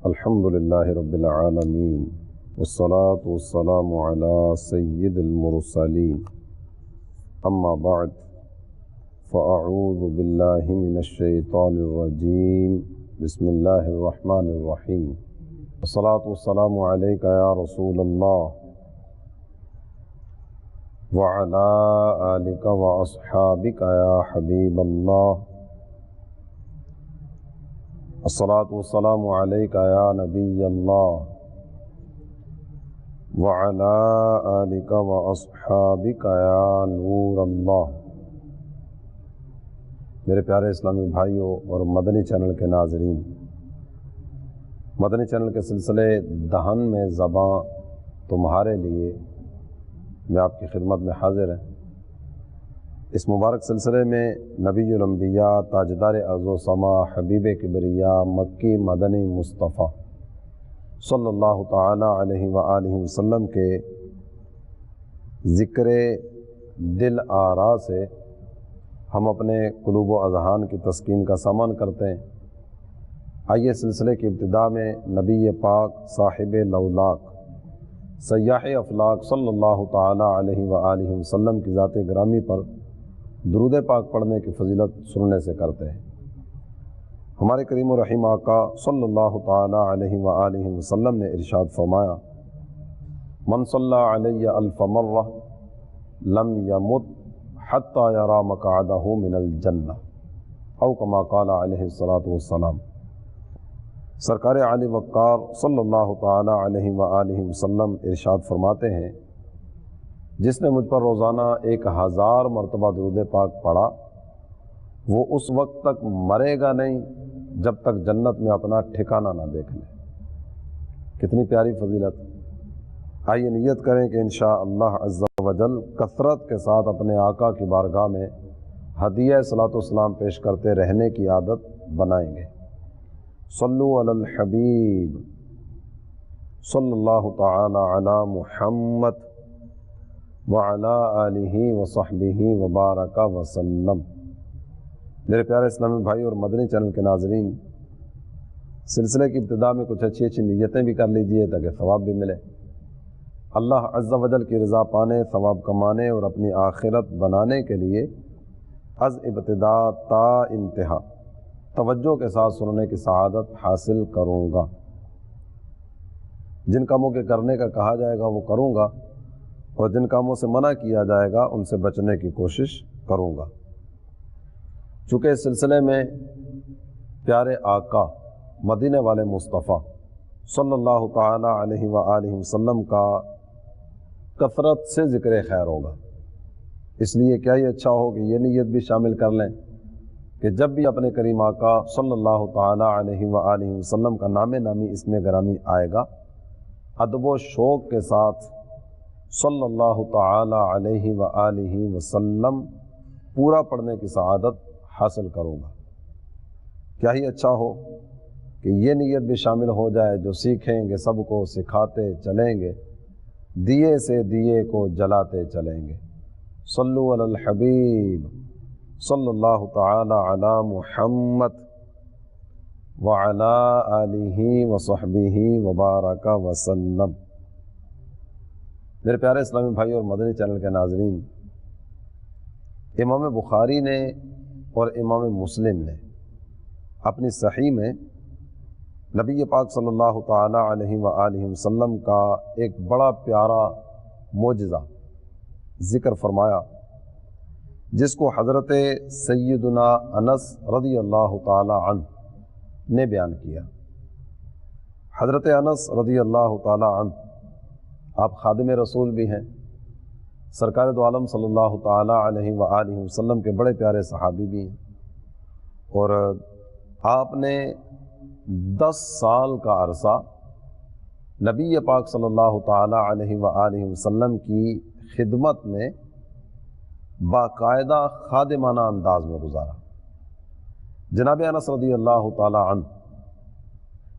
الحمد لله رب العالمين والصلاة والسلام على سيد المرسلين أما بعد فأعوذ بالله من الشيطان الرجيم بسم الله الرحمن الرحيم والصلاة والسلام عليك يا رسول الله وعلى آلك وأصحابك يا حبيب الله الصلاة والسلام عليك يا نبي الله وعلى آلك وأصحابك يا نور الله۔ میرے پیارے اسلامی بھائیوں اور مدنی چینل کے ناظرین، مدنی چینل کے سلسلے دہن میں زباں تمہارے لیے میں آپ کی خدمت میں حاضر ہیں۔ اس مبارک سلسلے میں نبی الانبیاء، تاجدار ارض و سما، حبیب کبریا، مکی مدنی مصطفیٰ صلی اللہ تعالی علیہ وآلہ وسلم کے ذکر دل آرا سے ہم اپنے قلوب و اذہان کی تسکین کا سامان کرتے ہیں۔ آئیے سلسلے کی ابتدا میں نبی پاک صاحب لولاک سیاح افلاک صلی اللہ تعالی علیہ وآلہ وسلم کی ذات گرامی پر درود پاک پڑھنے کی فضیلت سننے سے کرتے ہیں۔ ہمارے کریم و رحیم آقا صلی اللہ تعالی علیہ وآلہ وسلم نے ارشاد فرمایا، من صلی علی الف مرہ لم یمت حتی یری مقعدہ من الجنہ، او کما قال علیہ الصلاۃ والسلام۔ سرکار عالی وقار صلی اللہ تعالی علیہ وآلہ وسلم ارشاد فرماتے ہیں، جس نے مجھ پر روزانہ 1000 مرتبہ درود پاک پڑھا وہ اس وقت تک مرے گا نہیں جب تک جنت میں اپنا ٹھکانہ نہ دیکھ لے۔ کتنی پیاری فضیلت۔ آئیے نیت کریں کہ انشاءاللہ عز و جل کثرت کے ساتھ اپنے آقا کی بارگاہ میں ہدیہ صلاۃ والسلام پیش کرتے رہنے کی عادت بنائیں گے۔ صلو علی الحبیب صلی اللہ تعالی علی محمد وعلی آلہ وصحبہ وبارک وسلم۔ میرے پیارے اسلامی بھائی اور مدنی چینل کے ناظرین، سلسلے کی ابتدا میں کچھ اچھی اچھی نیتیں بھی کر لیجئے تاکہ ثواب بھی ملے۔ اللہ عز و جل کی رضا پانے، ثواب کمانے اور اپنی آخرت بنانے کے لیے از ابتدا تا انتہا توجہ کے ساتھ سننے کی سعادت حاصل کروں گا۔ جن کاموں کے کرنے کا کہا جائے گا وہ کروں گا، اور جن کاموں سے منع کیا جائے گا ان سے بچنے کی کوشش کروں گا۔ چونکہ اس سلسلے میں پیارے آقا مدینے والے مصطفیٰ صلی اللہ تعالی علیہ وآلہ وسلم کا کثرت سے ذکر خیر ہوگا، اس لیے کیا ہی اچھا ہو کہ یہ نیت بھی شامل کر لیں کہ جب بھی اپنے کریم آقا صلی اللہ تعالی علیہ وآلہ وسلم کا نام نامی اسم گرامی آئے گا، ادب و شوق کے ساتھ صلی اللہ تعالی علیہ وآلہ وسلم پورا پڑھنے کی سعادت حاصل کروں گا۔ کیا ہی اچھا ہو کہ یہ نیت بھی شامل ہو جائے، جو سیکھیں گے سب کو سکھاتے چلیں گے، دیے سے دیے کو جلاتے چلیں گے۔ صلو علی الحبیب صلی اللہ تعالی علی محمد وعلی آلہ وصحبہ وبارک وسلم۔ میرے پیارے اسلامی بھائی اور مدنی چینل کے ناظرین، امام بخاری نے اور امام مسلم نے اپنی صحیح میں نبی پاک صلی اللہ تعالی علیہ وآلہ وسلم کا ایک بڑا پیارا معجزہ ذکر فرمایا، جس کو حضرت سیدنا انس رضی اللہ تعالی عنہ نے بیان کیا۔ حضرت انس رضی اللہ تعالی عنہ آپ خادم رسول بھی ہیں، سرکار دو عالم صلی اللہ تعالی علیہ وآلہ وسلم کے بڑے پیارے صحابی بھی ہیں، اور آپ نے 10 سال کا عرصہ نبی پاک صلی اللہ تعالی علیہ وآلہ وسلم کی خدمت میں باقاعدہ خادمانہ انداز میں گزارا۔ جناب انس رضی اللہ تعالی عنہ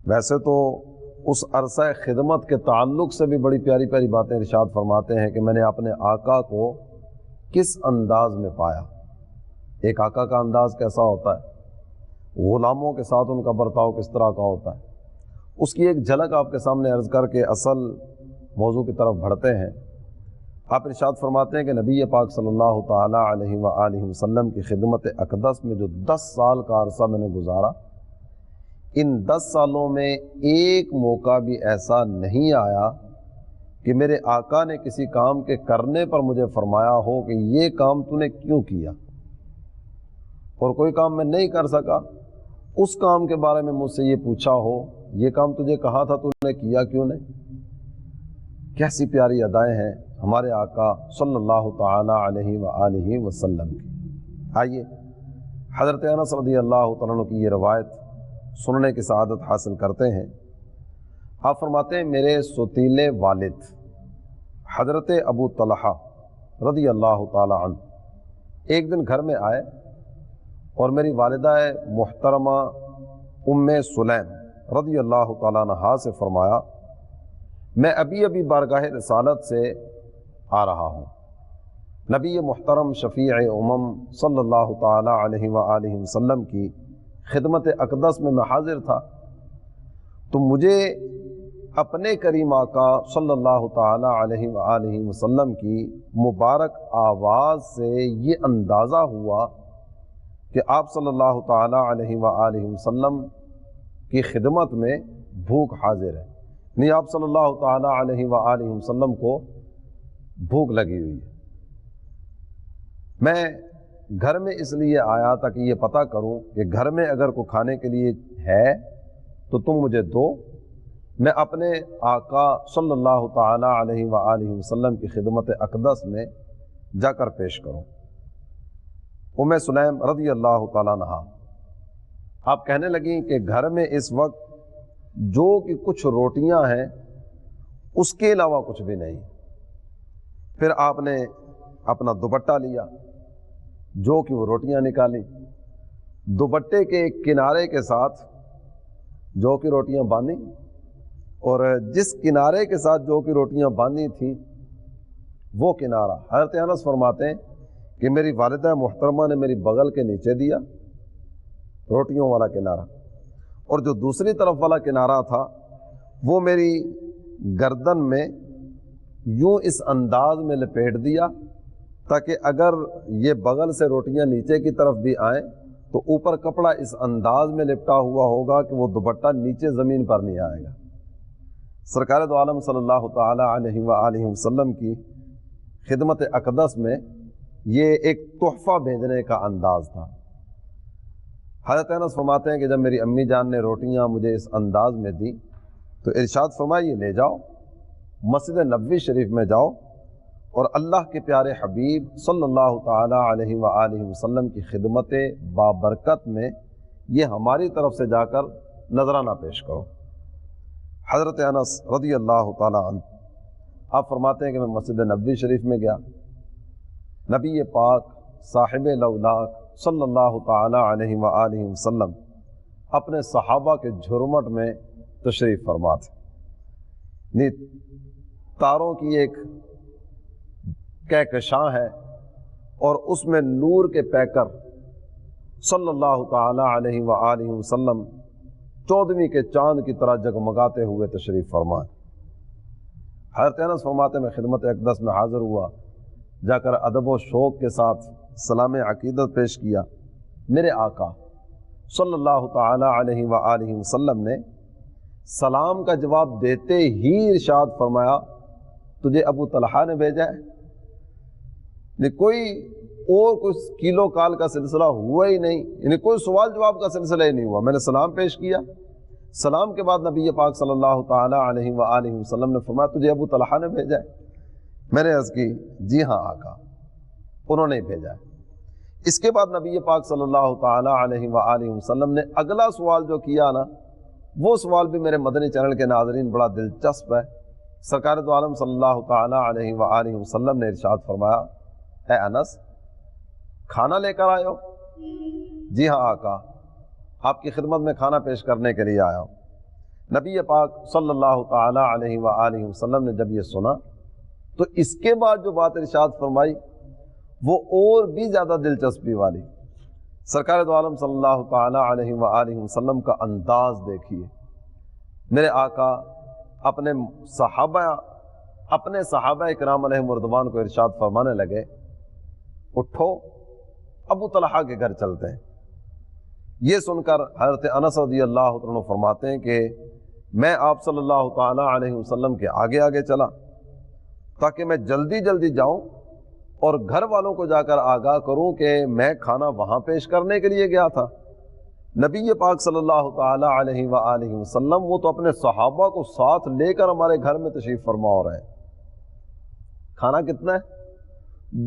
ویسے تو اس عرصہ خدمت کے تعلق سے بھی بڑی پیاری پیاری باتیں ارشاد فرماتے ہیں کہ میں نے اپنے آقا کو کس انداز میں پایا۔ ایک آقا کا انداز کیسا ہوتا ہے، غلاموں کے ساتھ ان کا برتاؤ کس طرح کا ہوتا ہے، اس کی ایک جھلک آپ کے سامنے عرض کر کے اصل موضوع کی طرف بڑھتے ہیں۔ آپ ارشاد فرماتے ہیں کہ نبی پاک صلی اللہ تعالیٰ علیہ وآلہ وسلم کی خدمت اقدس میں جو 10 سال کا عرصہ میں نے گزارا، ان 10 سالوں میں ایک موقع بھی ایسا نہیں آیا کہ میرے آقا نے کسی کام کے کرنے پر مجھے فرمایا ہو کہ یہ کام تو نے کیوں کیا، اور کوئی کام میں نہیں کر سکا اس کام کے بارے میں مجھ سے یہ پوچھا ہو یہ کام تجھے کہا تھا تو نے کیا کیوں نہیں۔ کیسی پیاری ادائیں ہیں ہمارے آقا صلی اللہ تعالیٰ علیہ وآلہ وسلم کی۔ آئیے حضرت انس رضی اللہ تعالیٰ عنہ کی یہ روایت سننے کی سعادت حاصل کرتے ہیں۔ آپ فرماتے ہیں میرے ستیلے والد حضرت ابو طلحہ رضی اللہ تعالیٰ عنہ ایک دن گھر میں آئے اور میری والدہ محترمہ ام سلیم رضی اللہ تعالیٰ عنہا سے فرمایا میں ابھی بارگاہ رسالت سے آ رہا ہوں، نبی محترم شفیع امم صلی اللہ تعالیٰ علیہ وآلہ وسلم کی خدمت اقدس میں حاضر تھا، تو مجھے اپنے کریم آقا صلی اللہ تعالیٰ علیہ وآلہ وسلم کی مبارک آواز سے یہ اندازہ ہوا کہ آپ صلی اللہ تعالیٰ علیہ وآلہ وسلم کی خدمت میں بھوک حاضر ہے، نہیں آپ صلی اللہ تعالیٰ علیہ وآلہ وسلم کو بھوک لگی ہوئی ہے۔ میں گھر میں اس لیے آیا تھا کہ یہ پتہ کروں کہ گھر میں اگر کوئی کھانے کے لیے ہے تو تم مجھے دو، میں اپنے آقا صلی اللہ تعالیٰ علیہ وآلہ وسلم کی خدمت اقدس میں جا کر پیش کروں۔ ام سلیم رضی اللہ تعالیٰ عنہا آپ کہنے لگیں کہ گھر میں اس وقت جو کہ کچھ روٹیاں ہیں اس کے علاوہ کچھ بھی نہیں۔ پھر آپ نے اپنا دوپٹہ لیا جو کہ وہ روٹیاں نکالی، دوپٹے کے کنارے کے ساتھ جو کہ روٹیاں باندھی، اور جس کنارے کے ساتھ جو کہ روٹیاں باندھی تھیں وہ کنارہ حضرت انس فرماتے ہیں کہ میری والدہ محترمہ نے میری بغل کے نیچے دیا روٹیوں والا کنارہ، اور جو دوسری طرف والا کنارہ تھا وہ میری گردن میں یوں اس انداز میں لپیٹ دیا تاکہ اگر یہ بغل سے روٹیاں نیچے کی طرف بھی آئیں تو اوپر کپڑا اس انداز میں لپٹا ہوا ہوگا کہ وہ دوپٹہ نیچے زمین پر نہیں آئے گا۔ سرکار دو عالم صلی اللہ تعالیٰ علیہ وآلہ وسلم کی خدمت اقدس میں یہ ایک تحفہ بھیجنے کا انداز تھا۔ حضرت انس فرماتے ہیں کہ جب میری امی جان نے روٹیاں مجھے اس انداز میں دی تو ارشاد فرمایا لے جاؤ مسجد نبوی شریف میں جاؤ اور اللہ کے پیارے حبیب صلی اللہ تعالیٰ علیہ وآلہ وسلم کی خدمت بابرکت میں یہ ہماری طرف سے جا کر نذرانہ پیش کرو۔ حضرت انس رضی اللہ تعالیٰ عنہ آپ فرماتے ہیں کہ میں مسجد نبوی شریف میں گیا، نبی پاک صاحب لولاک صلی اللہ تعالیٰ علیہ وآلہ وسلم اپنے صحابہ کے جھرمٹ میں تشریف فرما تھے۔ تاروں کی ایک کہکشاں ہے اور اس میں نور کے پیکر صلی اللہ تعالیٰ علیہ وآلہ وسلم 14ویں کے چاند کی طرح جگمگاتے ہوئے تشریف فرمائے۔ حضرت انس فرماتے میں خدمت اقدس میں حاضر ہوا، جا کر ادب و شوق کے ساتھ سلام عقیدت پیش کیا۔ میرے آقا صلی اللہ تعالیٰ علیہ وآلہ وسلم نے سلام کا جواب دیتے ہی ارشاد فرمایا تجھے ابو طلحہ نے بھیجا ہے۔ کوئی کیلو کال کا سلسلہ ہوا ہی نہیں، یعنی کوئی سوال جواب کا سلسلہ ہی نہیں ہوا، میں نے سلام پیش کیا۔ سلام کے بعد نبی پاک صلی اللہ تعالیٰ علیہ وآلہ وسلم نے فرمایا تجھے ابو طلحہ نے بھیجا ہے۔ میں نے عرض کی جی ہاں آقا انہوں نے بھیجا ہے۔ اس کے بعد نبی پاک صلی اللہ تعالیٰ علیہ وآلہ وسلم نے اگلا سوال جو کیا نا، وہ سوال بھی میرے مدنی چینل کے ناظرین بڑا دلچسپ ہے۔ سرکار دو عالم صلی اللہ تعالیٰ علیہ وآلہ وسلم نے ارشاد فرمایا اے انس کھانا لے کر آئے ہو؟ جی ہاں آقا آپ کی خدمت میں کھانا پیش کرنے کے لیے آیا ہوں۔ نبی پاک صلی اللہ تعالیٰ علیہ وآلہ وسلم نے جب یہ سنا تو اس کے بعد جو بات ارشاد فرمائی وہ اور بھی زیادہ دلچسپی والی۔ سرکار دو عالم صلی اللہ تعالیٰ علیہ وآلہ وسلم کا انداز دیکھیے، میرے آقا اپنے صحابہ اکرام علیہم رضوان کو ارشاد فرمانے لگے، اٹھو ابو طلحہ کے گھر چلتے ہیں۔ یہ سن کر حضرت انس رضی اللہ عنہ فرماتے ہیں کہ میں آپ صلی اللہ تعالی علیہ وسلم کے آگے آگے چلا تاکہ میں جلدی جلدی جاؤں اور گھر والوں کو جا کر آگاہ کروں کہ میں کھانا وہاں پیش کرنے کے لیے گیا تھا۔ نبی پاک صلی اللہ تعالی علیہ وآلہ وسلم وہ تو اپنے صحابہ کو ساتھ لے کر ہمارے گھر میں تشریف فرما ہو رہے ہیں۔ کھانا کتنا ہے؟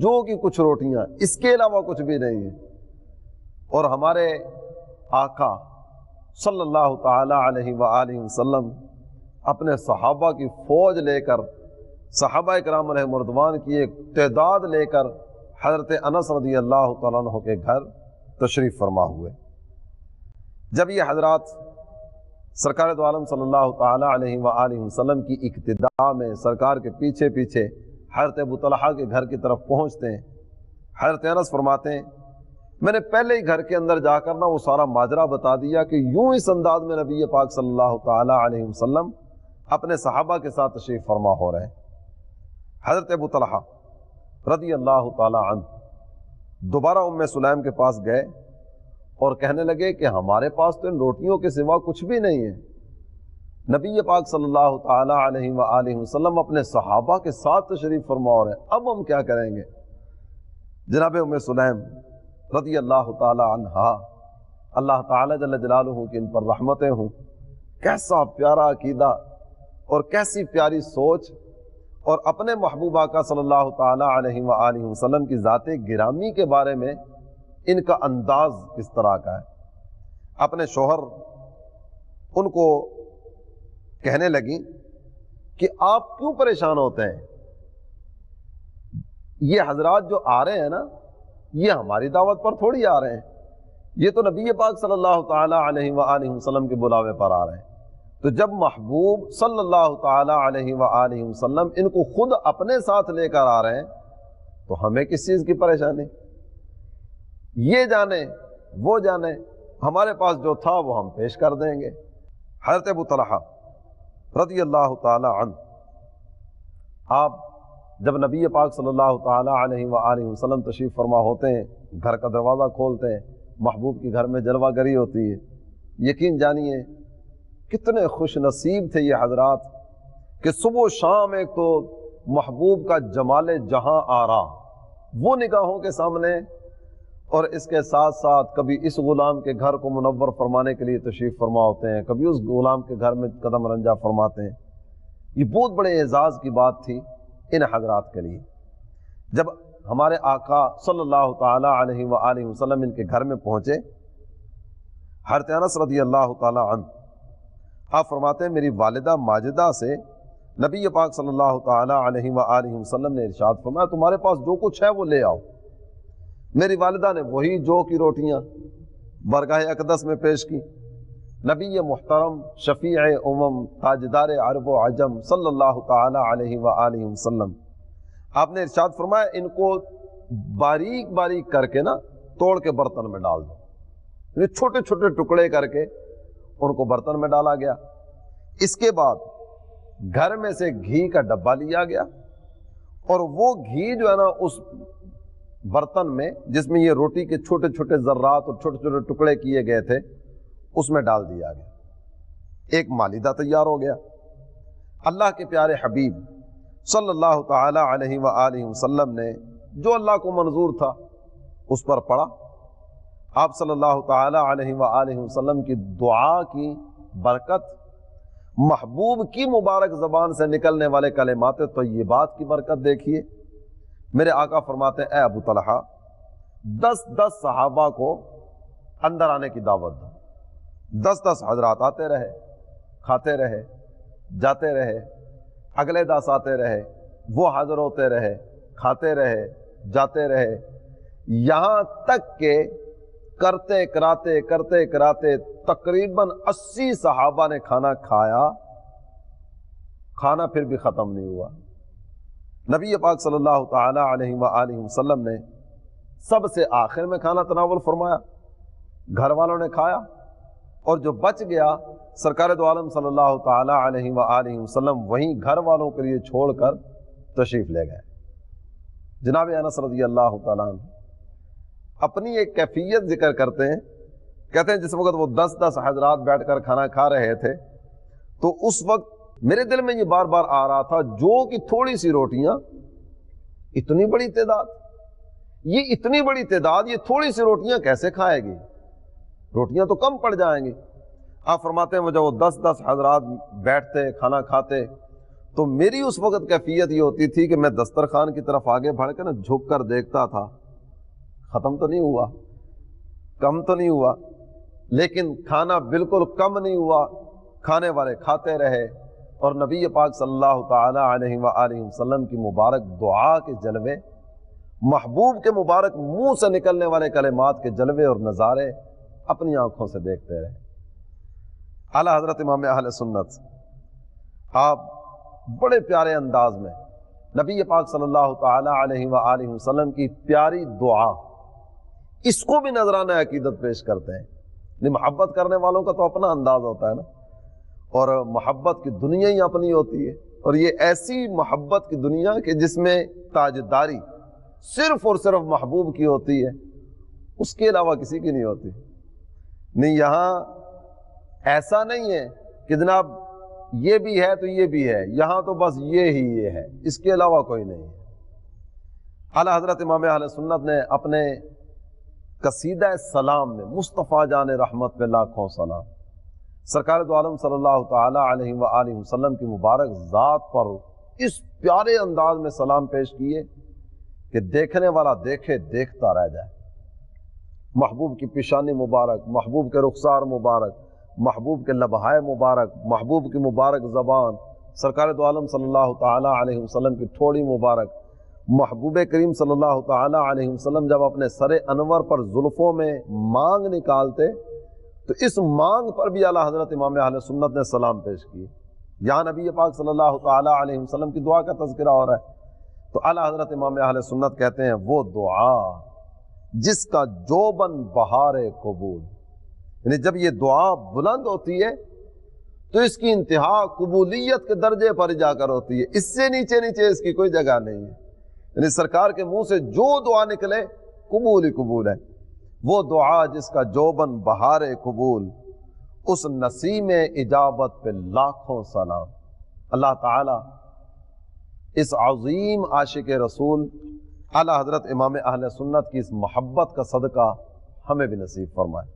جو کہ کچھ روٹیاں، اس کے علاوہ کچھ بھی نہیں ہے۔ اور ہمارے آقا صلی اللہ تعالی علیہ وآلہ وسلم اپنے صحابہ کی فوج لے کر، صحابہ اکرام علیہ رضوان کی ایک تعداد لے کر حضرت انس رضی اللہ تعالیٰ عنہ کے گھر تشریف فرما ہوئے۔ جب یہ حضرات سرکار دو عالم صلی اللہ تعالی علیہ وآلہ وسلم کی اقتداء میں سرکار کے پیچھے پیچھے حضرت ابو طلحہ کے گھر کی طرف پہنچتے ہیں، حضرت انس فرماتے ہیں میں نے پہلے ہی گھر کے اندر جا کر وہ سارا ماجرا بتا دیا کہ یوں اس انداز میں نبی پاک صلی اللہ تعالی علیہ وسلم اپنے صحابہ کے ساتھ تشریف فرما ہو رہے ہیں۔ حضرت ابو طلحہ رضی اللہ تعالی عنہ دوبارہ ام سلیم کے پاس گئے اور کہنے لگے کہ ہمارے پاس تو ان روٹیوں کے سوا کچھ بھی نہیں ہے۔ نبی پاک صلی اللہ تعالی علیہ وآلہ وسلم اپنے صحابہ کے ساتھ تشریف فرما ہو رہے ہیں، اب ہم کیا کریں گے؟ جناب ام سلیم رضی اللہ تعالی عنہا، اللہ تعالی جل جلالہ کی ان پر رحمتیں ہوں، کیسا پیارا عقیدہ اور کیسی پیاری سوچ، اور اپنے محبوب آقا صلی اللہ تعالی علیہ وآلہ وسلم کی ذات گرامی کے بارے میں ان کا انداز کس طرح کا ہے۔ اپنے شوہر ان کو کہنے لگی کہ آپ کیوں پریشان ہوتے ہیں؟ یہ حضرات جو آ رہے ہیں نا، یہ ہماری دعوت پر تھوڑی آ رہے ہیں، یہ تو نبی پاک صلی اللہ تعالی علیہ وآلہ وسلم کے بلاوے پر آ رہے ہیں۔ تو جب محبوب صلی اللہ تعالی علیہ وآلہ وسلم ان کو خود اپنے ساتھ لے کر آ رہے ہیں تو ہمیں کس چیز کی پریشانی؟ یہ جانے وہ جانے، ہمارے پاس جو تھا وہ ہم پیش کر دیں گے۔ حضرت ابو طلحہ رضی اللہ تعالی عنہ، آپ جب نبی پاک صلی اللہ تعالی علیہ وآلہ وسلم تشریف فرما ہوتے ہیں، گھر کا دروازہ کھولتے ہیں، محبوب کی گھر میں جلوہ گری ہوتی ہے۔ یقین جانیے کتنے خوش نصیب تھے یہ حضرات کہ صبح و شام ایک تو محبوب کا جمال جہاں آ رہا وہ نگاہوں کے سامنے، اور اس کے ساتھ ساتھ کبھی اس غلام کے گھر کو منور فرمانے کے لیے تشریف فرما ہوتے ہیں، کبھی اس غلام کے گھر میں قدم رنجہ فرماتے ہیں۔ یہ بہت بڑے اعزاز کی بات تھی ان حضرات کے لیے۔ جب ہمارے آقا صلی اللہ تعالی علیہ وآلہ وسلم ان کے گھر میں پہنچے، حضرت انس رضی اللہ تعالی عنہ آپ فرماتے ہیں میری والدہ ماجدہ سے نبی پاک صلی اللہ تعالی علیہ وآلہ وسلم نے ارشاد فرمایا تمہارے پاس جو کچھ ہے وہ لے آؤ۔ میری والدہ نے وہی جو کی روٹیاں برگاہ اقدس میں پیش کی۔ نبی محترم شفیع امم تاجدار عرب و عجم صلی اللہ تعالی علیہ وآلہ وسلم آپ نے ارشاد فرمایا ان کو باریک باریک کر کے توڑ کے برتن میں ڈال دو، چھوٹے چھوٹے ٹکڑے کر کے ان کو برتن میں ڈالا گیا۔ اس کے بعد گھر میں سے گھی کا ڈبہ لیا گیا اور وہ گھی جو ہے اس برتن میں جس میں یہ روٹی کے چھوٹے چھوٹے ذرات اور چھوٹے چھوٹے ٹکڑے کیے گئے تھے اس میں ڈال دیا گیا۔ ایک مالیدہ تیار ہو گیا۔ اللہ کے پیارے حبیب صلی اللہ تعالی علیہ وآلہ وسلم نے جو اللہ کو منظور تھا اس پر پڑھا۔ آپ صلی اللہ تعالی علیہ وآلہ وسلم کی دعا کی برکت، محبوب کی مبارک زبان سے نکلنے والے کلمات طیبات کی برکت دیکھیے۔ میرے آقا فرماتے ہیں اے ابو طلحہ 10 صحابہ کو اندر آنے کی دعوت دو۔ 10 حضرات آتے رہے، کھاتے رہے، جاتے رہے، اگلے 10 آتے رہے، وہ حاضر ہوتے رہے، کھاتے رہے، جاتے رہے، یہاں تک کہ کرتے کراتے تقریباً 80 صحابہ نے کھانا کھایا، کھانا پھر بھی ختم نہیں ہوا۔ نبی پاک صلی اللہ تعالی علیہ وآلہ وسلم نے سب سے آخر میں کھانا تناول فرمایا، گھر والوں نے کھایا اور جو بچ گیا سرکار دو عالم صلی اللہ تعالی علیہ وآلہ وسلم وہیں گھر والوں کے لیے چھوڑ کر تشریف لے گئے۔ جناب انس رضی اللہ تعالیٰ عنہ اپنی ایک کیفیت ذکر کرتے ہیں، کہتے ہیں جس وقت وہ 10 حضرات بیٹھ کر کھانا کھا رہے تھے تو اس وقت میرے دل میں یہ بار بار آ رہا تھا، جو کہ تھوڑی سی روٹیاں، اتنی بڑی تعداد، یہ اتنی بڑی تعداد، یہ تھوڑی سی روٹیاں کیسے کھائے گی؟ روٹیاں تو کم پڑ جائیں گی۔ آپ فرماتے ہیں جب وہ 10 حضرات بیٹھتے کھانا کھاتے تو میری اس وقت کیفیت یہ ہوتی تھی کہ میں دسترخوان کی طرف آگے بڑھ کے نا جھک کر دیکھتا تھا، ختم تو نہیں ہوا، کم تو نہیں ہوا، لیکن کھانا بالکل کم نہیں ہوا، کھانے والے کھاتے رہے، اور نبی پاک صلی اللہ تعالی علیہ وآلہ وسلم کی مبارک دعا کے جلوے، محبوب کے مبارک منہ سے نکلنے والے کلمات کے جلوے اور نظارے اپنی آنکھوں سے دیکھتے رہے۔ اعلیٰ حضرت امام اہل سنت آپ بڑے پیارے انداز میں نبی پاک صلی اللہ تعالی علیہ وآلہ وسلم کی پیاری دعا، اس کو بھی نذرانہ عقیدت پیش کرتے ہیں۔ محبت کرنے والوں کا تو اپنا انداز ہوتا ہے نا، اور محبت کی دنیا ہی اپنی ہوتی ہے، اور یہ ایسی محبت کی دنیا کہ جس میں تاجداری صرف اور صرف محبوب کی ہوتی ہے، اس کے علاوہ کسی کی نہیں ہوتی۔ نہیں، یہاں ایسا نہیں ہے کہ جناب یہ بھی ہے تو یہ بھی ہے، یہاں تو بس یہ ہے، اس کے علاوہ کوئی نہیں ہے۔ اعلیٰ حضرت امام اہل سنت نے اپنے قصیدہ سلام میں مصطفیٰ جان رحمت پہ لاکھوں سلام، سرکار دو عالم صلی اللہ تعالی علیہ وآلہ وسلم کی مبارک ذات پر اس پیارے انداز میں سلام پیش کیے کہ دیکھنے والا دیکھے دیکھتا رہ جائے۔ محبوب کی پیشانی مبارک، محبوب کے رخسار مبارک، محبوب کے لبہائے مبارک، محبوب کی مبارک زبان، سرکار دو عالم صلی اللہ تعالی علیہ وسلم کی ٹھوڑی مبارک، محبوب کریم صلی اللہ تعالی علیہ وسلم جب اپنے سر انور پر زلفوں میں مانگ نکالتے تو اس مانگ پر بھی اعلیٰ حضرت امام اہل سنت نے سلام پیش کیے۔ یہاں نبی پاک صلی اللہ تعالی علیہ وسلم کی دعا کا تذکرہ ہو رہا ہے تو اعلیٰ حضرت امام اہل سنت کہتے ہیں وہ دعا جس کا جوبن بہار قبول، یعنی جب یہ دعا بلند ہوتی ہے تو اس کی انتہا قبولیت کے درجے پر جا کر ہوتی ہے، اس سے نیچے نیچے اس کی کوئی جگہ نہیں ہے، یعنی سرکار کے منہ سے جو دعا نکلے قبول ہی قبول ہے۔ وہ دعا جس کا جوبن بہار قبول، اس نسیم اجابت پہ لاکھوں سلام۔ اللہ تعالی اس عظیم عاشق رسول اعلیٰ حضرت امام اہل سنت کی اس محبت کا صدقہ ہمیں بھی نصیب فرمائے،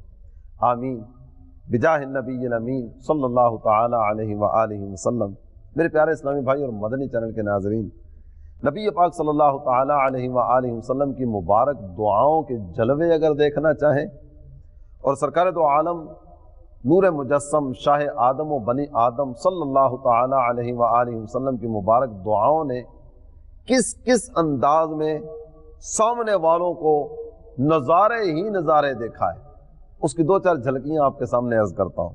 آمین بجاہ النبی الامین صلی اللہ تعالی علیہ وآلہ وسلم۔ میرے پیارے اسلامی بھائی اور مدنی چینل کے ناظرین، نبی پاک صلی اللہ تعالی علیہ وآلہ وسلم کی مبارک دعاؤں کے جلوے اگر دیکھنا چاہیں، اور سرکار دو عالم نور مجسم شاہ آدم و بنی آدم صلی اللہ تعالی علیہ وآلہ وسلم کی مبارک دعاؤں نے کس کس انداز میں سامنے والوں کو نظارے ہی نظارے دکھائے، اس کی 2-4 جھلکیاں آپ کے سامنے عرض کرتا ہوں۔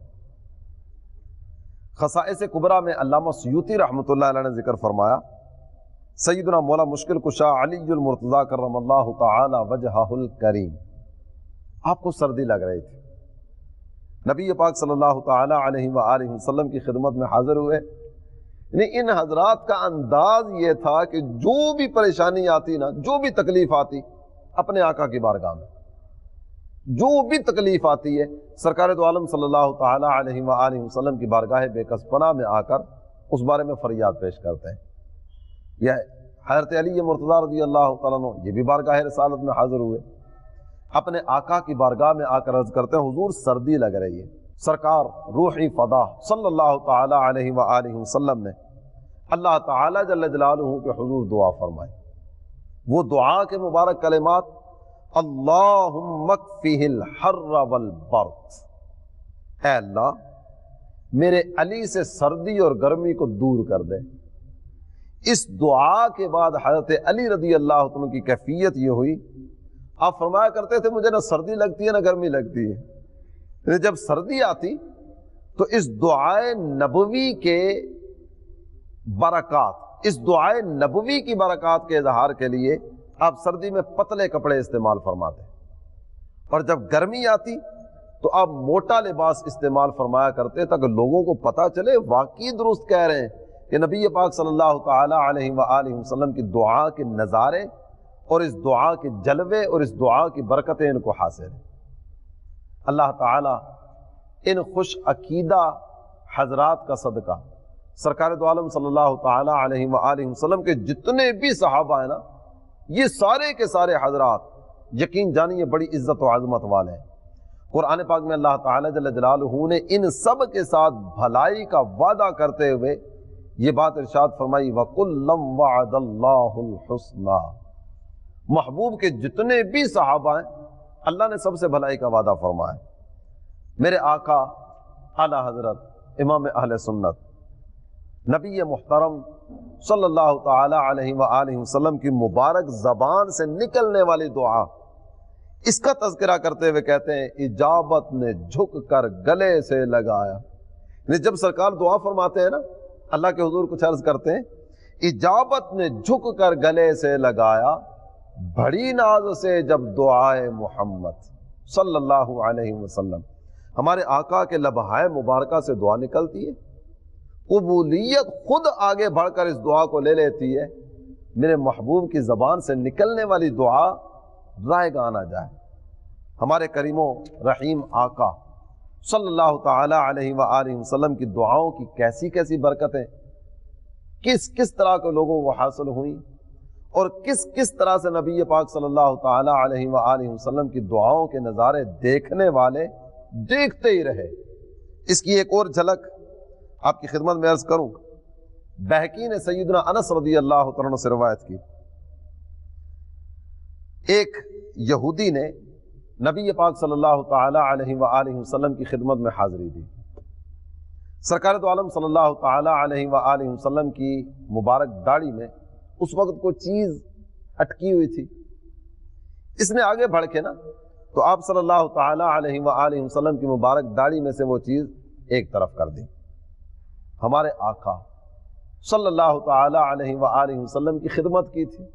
خصائص کبریٰ میں علامہ سیوطی رحمۃ اللہ علیہ نے ذکر فرمایا، سیدنا مولا مشکل کشا علی المرتضیٰ کرم اللہ تعالی وجہہ الکریم، آپ کو سردی لگ رہی تھی، نبی پاک صلی اللہ تعالی علیہ وآلہ وسلم کی خدمت میں حاضر ہوئے، یعنی ان حضرات کا انداز یہ تھا کہ جو بھی پریشانی آتی نا، جو بھی تکلیف آتی اپنے آقا کی بارگاہ میں، جو بھی تکلیف آتی ہے سرکار دو عالم صلی اللہ تعالی علیہ وآلہ وسلم کی بارگاہ بے کس پناہ میں آ کر اس بارے میں فریاد پیش کرتے ہیں۔ یہ حضرت علی مرتضیٰ رضی اللہ تعالیٰ عنہ یہ بھی بارگاہ رسالت میں حاضر ہوئے، اپنے آقا کی بارگاہ میں آ کر عرض کرتے ہیں حضور سردی لگ رہی ہے۔ سرکار روحی فدا صلی اللہ تعالی علیہ وآلہ وسلم نے اللہ تعالی جل جلالہ کے حضور دعا فرمائی، وہ دعا کے مبارک کلمات اللہم اکفہ الحر والبرد، اے اللہ میرے علی سے سردی اور گرمی کو دور کر دے۔ اس دعا کے بعد حضرت علی رضی اللہ عنہ کی کیفیت یہ ہوئی، آپ فرمایا کرتے تھے مجھے نہ سردی لگتی ہے نہ گرمی لگتی ہے، یعنی جب سردی آتی تو اس دعائے نبوی کے برکات، اس دعائے نبوی کی برکات کے اظہار کے لیے آپ سردی میں پتلے کپڑے استعمال فرماتے، اور جب گرمی آتی تو آپ موٹا لباس استعمال فرمایا کرتے تاکہ لوگوں کو پتہ چلے واقعی درست کہہ رہے ہیں کہ نبی پاک صلی اللہ تعالی علیہ وآلہ وسلم کی دعا کے نظارے اور اس دعا کے جلوے اور اس دعا کی برکتیں ان کو حاصل ہیں۔ اللہ تعالی ان خوش عقیدہ حضرات کا صدقہ سرکار دو عالم صلی اللہ تعالی علیہ وآلہ وسلم کے جتنے بھی صحابہ ہیں نا، یہ سارے کے سارے حضرات یقین جانیے بڑی عزت و عظمت والے ہیں۔ قرآن پاک میں اللہ تعالی جل جلالہ نے ان سب کے ساتھ بھلائی کا وعدہ کرتے ہوئے یہ بات ارشاد فرمائی وَكُلًّا وَعَدَ اللَّهُ الْحُسْنَى، محبوب کے جتنے بھی صحابہ ہیں اللہ نے سب سے بھلائی کا وعدہ فرمایا۔ میرے آقا اعلیٰ حضرت امام اہل سنت نبی محترم صلی اللہ تعالی علیہ وآلہ وسلم کی مبارک زبان سے نکلنے والی دعا، اس کا تذکرہ کرتے ہوئے کہتے ہیں اجابت نے جھک کر گلے سے لگایا۔ یعنی جب سرکار دعا فرماتے ہیں نا، اللہ کے حضور کچھ عرض کرتے ہیں اجابت نے جھک کر گلے سے لگایا، بڑی ناز سے جب دعائے محمد صلی اللہ علیہ وسلم، ہمارے آقا کے لبہائے مبارکہ سے دعا نکلتی ہے، قبولیت خود آگے بڑھ کر اس دعا کو لے لیتی ہے۔ میرے محبوب کی زبان سے نکلنے والی دعا رائے گاہ نہ جائے۔ ہمارے کریم و رحیم آقا صلی اللہ تعالی علیہ وآلہ وسلم کی دعاؤں کی کیسی کیسی برکتیں کس کس طرح کے لوگوں کو حاصل ہوئیں، اور کس کس طرح سے نبی پاک صلی اللہ تعالی علیہ وآلہ وسلم کی دعاؤں کے نظارے دیکھنے والے دیکھتے ہی رہے۔ اس کی ایک اور جھلک آپ کی خدمت میں عرض کروں، بہقی نے سیدنا انس رضی اللہ تعالیٰ عنہ سے روایت کی، ایک یہودی نے نبی پاک صلی اللہ تعالی علیہ وآلہ وسلم کی خدمت میں حاضری دی۔ سرکار دو عالم صلی اللہ تعالی علیہ وآلہ وسلم کی مبارک داڑھی میں اس وقت کوئی چیز اٹکی ہوئی تھی، اس نے آگے بڑھ کے نا تو آپ صلی اللہ تعالی علیہ وآلہ وسلم کی مبارک داڑھی میں سے وہ چیز ایک طرف کر دی۔ ہمارے آقا صلی اللہ تعالی علیہ وآلہ وسلم کی خدمت کی تھی،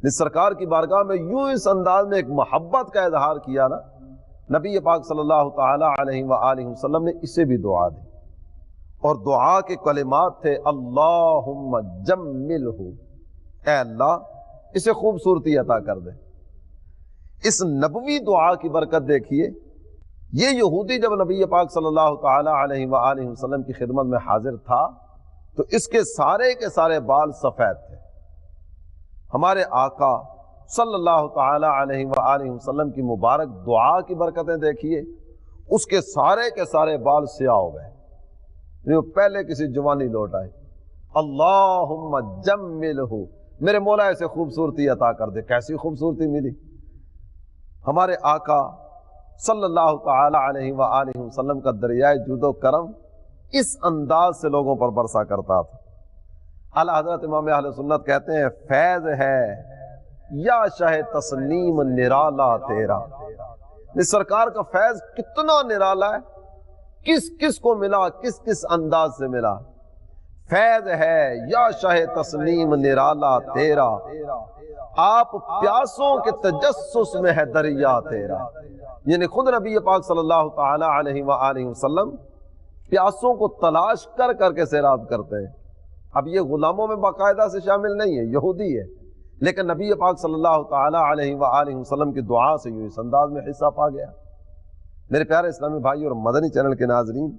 جس سرکار کی بارگاہ میں یوں اس انداز میں ایک محبت کا اظہار کیا نا، نبی پاک صلی اللہ تعالی علیہ وآلہ وسلم نے اسے بھی دعا دی، اور دعا کے کلمات تھے اللہم جملہ، اے اللہ اسے خوبصورتی عطا کر دے۔ اس نبوی دعا کی برکت دیکھیے، یہ یہودی جب نبی پاک صلی اللہ تعالی علیہ وآلہ وسلم کی خدمت میں حاضر تھا تو اس کے سارے بال سفید تھے۔ ہمارے آقا صلی اللہ تعالی علیہ وآلہ وسلم کی مبارک دعا کی برکتیں دیکھیے، اس کے سارے بال سیاہ ہو گئے، وہ پہلے کسی جوانی لوٹ آئے۔ اللہم جملہ، میرے مولا اسے خوبصورتی عطا کر دے۔ کیسی خوبصورتی ملی؟ ہمارے آقا صلی اللہ تعالی علیہ وآلہ وسلم کا دریائے جود و کرم اس انداز سے لوگوں پر برسا کرتا تھا۔ اعلیٰ حضرت امام اہل سنت کہتے ہیں فیض ہے یا شاہ تسلیم نرالا تیرا، اس سرکار کا فیض کتنا نرالا ہے، کس کس کو ملا، کس کس انداز سے ملا۔ فیض ہے یا شاہ تسلیم نرالا تیرا، آپ پیاسوں کے تجسس میں ہے دریا تیرا۔ یعنی خود نبی پاک صلی اللہ تعالی علیہ وآلہ وسلم پیاسوں کو تلاش کر کر کے سیراب کرتے ہیں۔ اب یہ غلاموں میں باقاعدہ سے شامل نہیں ہے، یہودی ہے، لیکن نبی پاک صلی اللہ تعالی علیہ وآلہ وسلم کی دعا سے یہ اس انداز میں حصہ پا گیا۔ میرے پیارے اسلامی بھائی اور مدنی چینل کے ناظرین،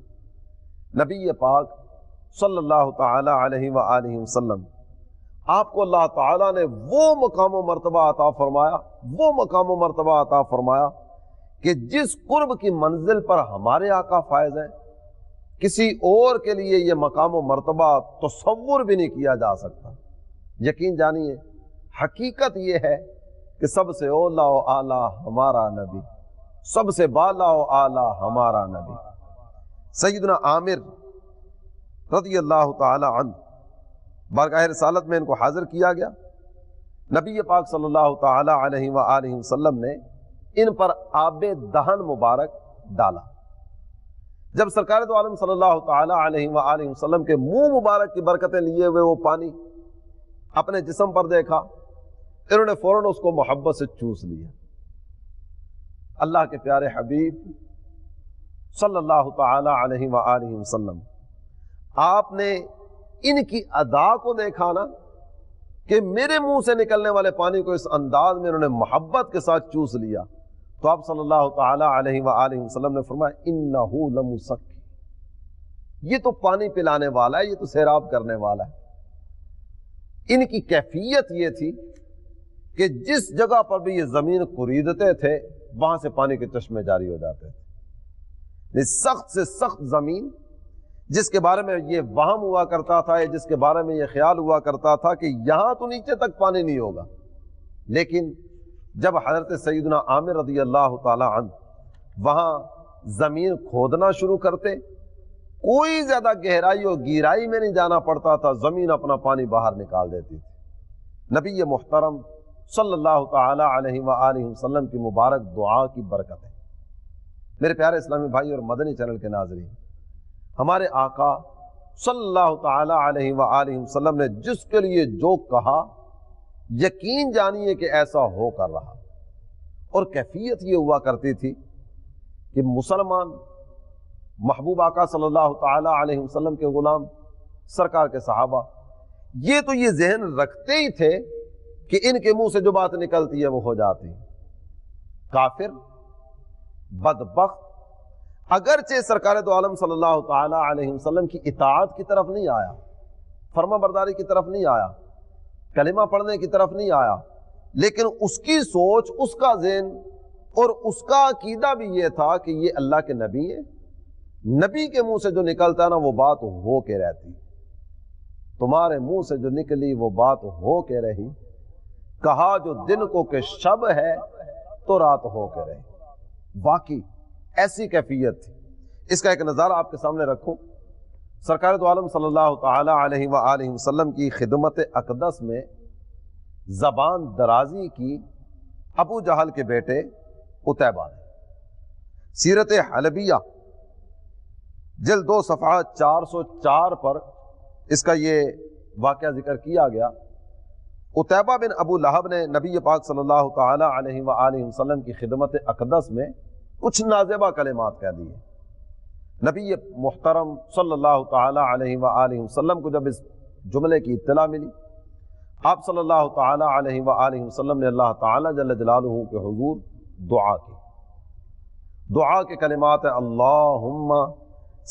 نبی پاک صلی اللہ تعالی علیہ وآلہ وسلم آپ کو اللہ تعالیٰ نے وہ مقام و مرتبہ عطا فرمایا کہ جس قرب کی منزل پر ہمارے آقا فائز ہیں، کسی اور کے لیے یہ مقام و مرتبہ تصور بھی نہیں کیا جا سکتا۔ یقین جانیے حقیقت یہ ہے کہ سب سے اولا و اعلیٰ ہمارا نبی، سب سے بالا و اعلیٰ ہمارا نبی سیدنا عامر رضی اللہ تعالی عنہ، بارگاہ رسالت میں ان کو حاضر کیا گیا۔ نبی پاک صلی اللہ تعالی علیہ وآلہ وسلم نے ان پر آب دہن مبارک ڈالا۔ جب سرکار دو عالم صلی اللہ تعالی علیہ وآلہ وسلم کے منہ مبارک کی برکتیں لیے ہوئے وہ پانی اپنے جسم پر دیکھا، انہوں نے فوراً اس کو محبت سے چوس لیا۔ اللہ کے پیارے حبیب صلی اللہ تعالی علیہ وآلہ وسلم، آپ نے ان کی ادا کو دیکھا نا کہ میرے منہ سے نکلنے والے پانی کو اس انداز میں انہوں نے محبت کے ساتھ چوس لیا، تو آپ صلی اللہ تعالی علیہ وآلہ وسلم نے فرمایا انہو لمسکی، یہ تو پانی پلانے والا ہے، یہ تو سیراب کرنے والا ہے۔ ان کی کیفیت یہ تھی کہ جس جگہ پر بھی یہ زمین کوریدتے تھے وہاں سے پانی کے چشمے جاری ہو جاتے تھے۔ سخت سے سخت زمین جس کے بارے میں یہ وہم ہوا کرتا تھا، جس کے بارے میں یہ خیال ہوا کرتا تھا کہ یہاں تو نیچے تک پانی نہیں ہوگا، لیکن جب حضرت سیدنا عامر رضی اللہ تعالی عنہ وہاں زمین کھودنا شروع کرتے، کوئی زیادہ گہرائی اور گہرائی میں نہیں جانا پڑتا تھا، زمین اپنا پانی باہر نکال دیتی تھی۔ نبی محترم صلی اللہ تعالی علیہ وآلہ وسلم کی مبارک دعا کی برکت ہے۔ میرے پیارے اسلامی بھائی اور مدنی چینل کے ناظرین، ہمارے آقا صلی اللہ تعالی علیہ وآلہ وسلم نے جس کے لیے جو کہا، یقین جانیے کہ ایسا ہو کر رہا، اور کیفیت یہ ہوا کرتی تھی کہ مسلمان محبوب آقا صلی اللہ تعالی علیہ وسلم کے غلام، سرکار کے صحابہ، یہ تو یہ ذہن رکھتے ہی تھے کہ ان کے منہ سے جو بات نکلتی ہے وہ ہو جاتی ہے۔ کافر، بدبخت، اگرچہ سرکار دو عالم صلی اللہ تعالی علیہ وسلم کی اطاعت کی طرف نہیں آیا، فرما برداری کی طرف نہیں آیا، کلمہ پڑھنے کی طرف نہیں آیا، لیکن اس کی سوچ، اس کا ذہن اور اس کا عقیدہ بھی یہ تھا کہ یہ اللہ کے نبی ہیں، نبی کے منہ سے جو نکلتا ہے نا وہ بات ہو کے رہتی، تمہارے منہ سے جو نکلی وہ بات ہو کے رہی، کہا جو دن کو کہ شب ہے تو رات ہو کے رہی۔ واقعی ایسی کیفیت تھی۔ اس کا ایک نظارہ آپ کے سامنے رکھوں، سرکار دو عالم صلی اللہ تعالی علیہ وآلہ وسلم کی خدمت اقدس میں زبان درازی کی ابو جہل کے بیٹے عتیبہ نے۔ سیرت حلبیہ جلد 2 صفحہ 404 پر اس کا یہ واقعہ ذکر کیا گیا۔ عتیبہ بن ابو لہب نے نبی پاک صلی اللہ تعالی علیہ وآلہ وسلم کی خدمت اقدس میں کچھ نازیبہ کلمات کہہ دیے۔ نبی محترم صلی اللہ تعالی علیہ وآلہ وسلم کو جب اس جملے کی اطلاع ملی، آپ صلی اللہ تعالی علیہ وآلہ وسلم نے اللہ تعالی جل جلالہ کے حضور دعا کی۔ دعا کے کلمات ہیں اللہم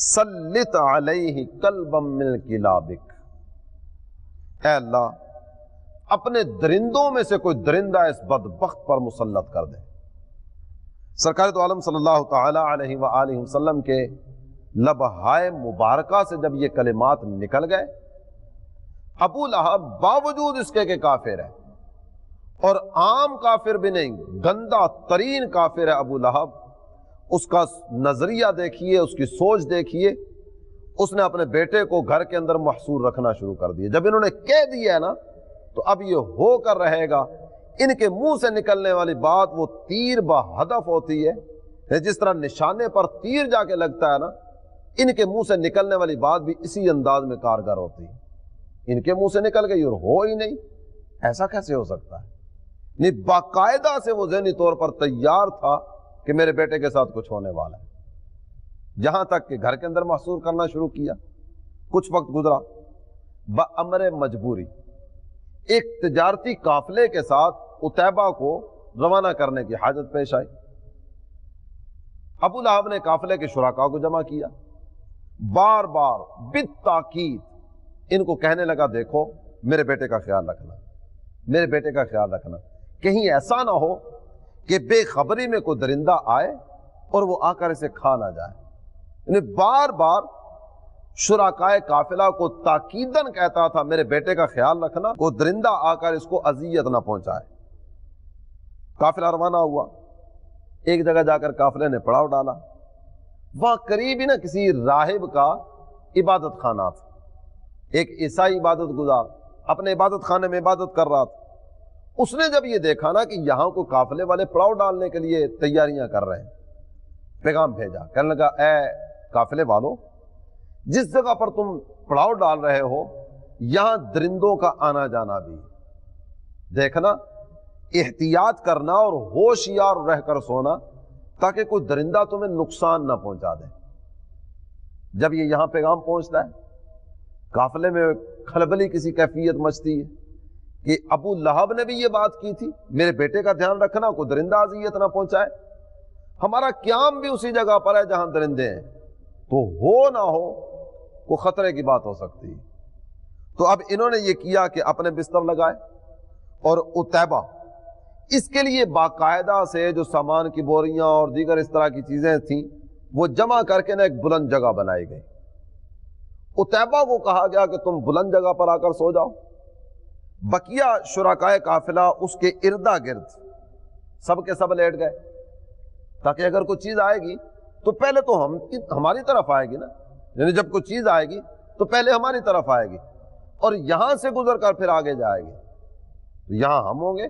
سلط علیہ کلبا من کلابک، اے اللہ اپنے درندوں میں سے کوئی درندہ اس بدبخت پر مسلط کر دے۔ سرکار دو عالم صلی اللہ تعالی علیہ وآلہ وسلم کے لبہائے مبارکہ سے جب یہ کلمات نکل گئے، ابو لہب باوجود اس کے کہ کافر ہے، اور عام کافر بھی نہیں، گندہ ترین کافر ہے ابو لہب، اس کا نظریہ دیکھیے، اس کی سوچ دیکھیے، اس نے اپنے بیٹے کو گھر کے اندر محصور رکھنا شروع کر دیا۔ جب انہوں نے کہہ دیا ہے نا تو اب یہ ہو کر رہے گا، ان کے منہ سے نکلنے والی بات وہ تیر بہدف ہوتی ہے، جس طرح نشانے پر تیر جا کے لگتا ہے نا، ان کے منہ سے نکلنے والی بات بھی اسی انداز میں کارگر ہوتی ہے۔ ان کے منہ سے نکل گئی اور ہو ہی نہیں، ایسا کیسے ہو سکتا ہے؟ نہیں، باقاعدہ سے وہ ذہنی طور پر تیار تھا کہ میرے بیٹے کے ساتھ کچھ ہونے والا ہے، یہاں تک کہ گھر کے اندر محصور کرنا شروع کیا۔ کچھ وقت گزرا، بامر مجبوری ایک تجارتی قافلے کے ساتھ عتیبہ کو روانہ کرنے کی حاجت پیش آئی۔ ابو لہب نے قافلے کے شرکاء کو جمع کیا، بار بار بالتاکید ان کو کہنے لگا دیکھو میرے بیٹے کا خیال رکھنا، میرے بیٹے کا خیال رکھنا، کہیں ایسا نہ ہو کہ بے خبری میں کوئی درندہ آئے اور وہ آ کر اسے کھا نہ جائے۔ انہیں بار بار شرکائے قافلہ کو تاکیداً کہتا تھا میرے بیٹے کا خیال رکھنا، کوئی درندہ آ کر اس کو اذیت نہ پہنچائے۔ قافلہ روانہ ہوا، ایک جگہ جا کر قافلے نے پڑاؤ ڈالا، وہاں قریب ہی نا کسی راہب کا عبادت خانہ تھا، ایک عیسائی عبادت گزار اپنے عبادت خانے میں عبادت کر رہا تھا۔ اس نے جب یہ دیکھا نا کہ یہاں کو قافلے والے پڑاؤ ڈالنے کے لیے تیاریاں کر رہے ہیں، پیغام بھیجا، کہنے لگا اے قافلے والو، جس جگہ پر تم پڑاؤ ڈال رہے ہو یہاں درندوں کا آنا جانا بھی دیکھنا، احتیاط کرنا اور ہوشیار رہ کر سونا، تاکہ کوئی درندہ تمہیں نقصان نہ پہنچا دے۔ جب یہ یہاں پیغام پہنچتا ہے، قافلے میں کھلبلی کسی کیفیت مچتی ہے کہ ابو لہب نے بھی یہ بات کی تھی، میرے بیٹے کا دھیان رکھنا، کوئی درندہ اذیت نہ پہنچائے، ہمارا قیام بھی اسی جگہ پر ہے جہاں درندے ہیں، تو ہو نہ ہو کوئی خطرے کی بات ہو سکتی ہے۔ تو اب انہوں نے یہ کیا کہ اپنے بستر لگائے، اور عتیبہ اس کے لیے باقاعدہ سے جو سامان کی بوریاں اور دیگر اس طرح کی چیزیں تھیں وہ جمع کر کے ایک بلند جگہ بنائی گئی۔ عتیبہ کو کہا گیا کہ تم بلند جگہ پر آ کر سو جاؤ۔ بقیہ شرکائے قافلہ اس کے اردا گرد سب کے سب لیٹ گئے، تاکہ اگر کوئی چیز آئے گی تو پہلے تو ہماری طرف آئے گی نا، یعنی جب کوئی چیز آئے گی تو پہلے ہماری طرف آئے گی اور یہاں سے گزر کر پھر آگے جائے گی، یہاں ہم ہوں گے،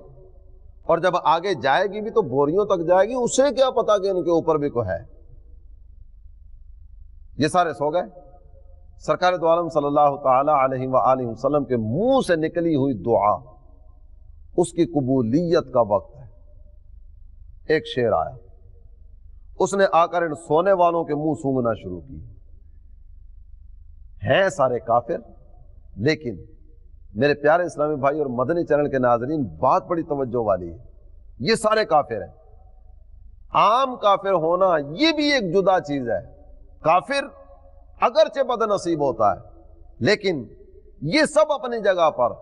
اور جب آگے جائے گی بھی تو بوریوں تک جائے گی، اسے کیا پتا کہ ان کے اوپر بھی کوئی ہے۔ یہ سارے سو گئے۔ سرکار دو عالم صلی اللہ تعالی علیہ وآلہ وسلم کے منہ سے نکلی ہوئی دعا، اس کی قبولیت کا وقت ہے۔ ایک شیر آیا، اس نے آ کر ان سونے والوں کے منہ سونگنا شروع کی۔ ہیں سارے کافر، لیکن میرے پیارے اسلامی بھائی اور مدنی چینل کے ناظرین، بات بڑی توجہ والی ہے، یہ سارے کافر ہیں۔ عام کافر ہونا یہ بھی ایک جدا چیز ہے۔ کافر اگرچہ بد نصیب ہوتا ہے، لیکن یہ سب اپنی جگہ پر،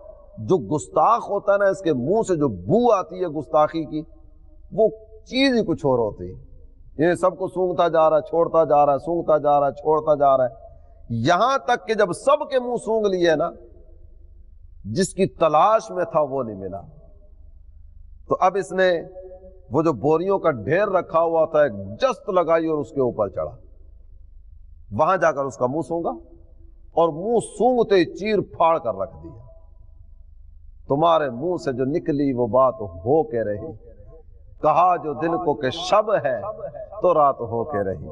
جو گستاخ ہوتا ہے نا، اس کے منہ سے جو بو آتی ہے گستاخی کی، وہ چیز ہی کچھ اور ہوتی ہے۔ یہ سب کو سونگتا جا رہا ہے، چھوڑتا جا رہا ہے، سونگتا جا رہا ہے، چھوڑتا جا رہا ہے، یہاں تک کہ جب سب کے منہ سونگ لیے نا، جس کی تلاش میں تھا وہ نہیں ملا، تو اب اس نے وہ جو بوریوں کا ڈھیر رکھا ہوا تھا ایک جست لگائی اور اس کے اوپر چڑھا، وہاں جا کر اس کا منہ سونگا اور منہ سونگتے چیر پھاڑ کر رکھ دیا۔ تمہارے منہ سے جو نکلی وہ بات ہو کے رہی، کہا جو دن کو کہ شب ہے تو رات ہو کے رہی۔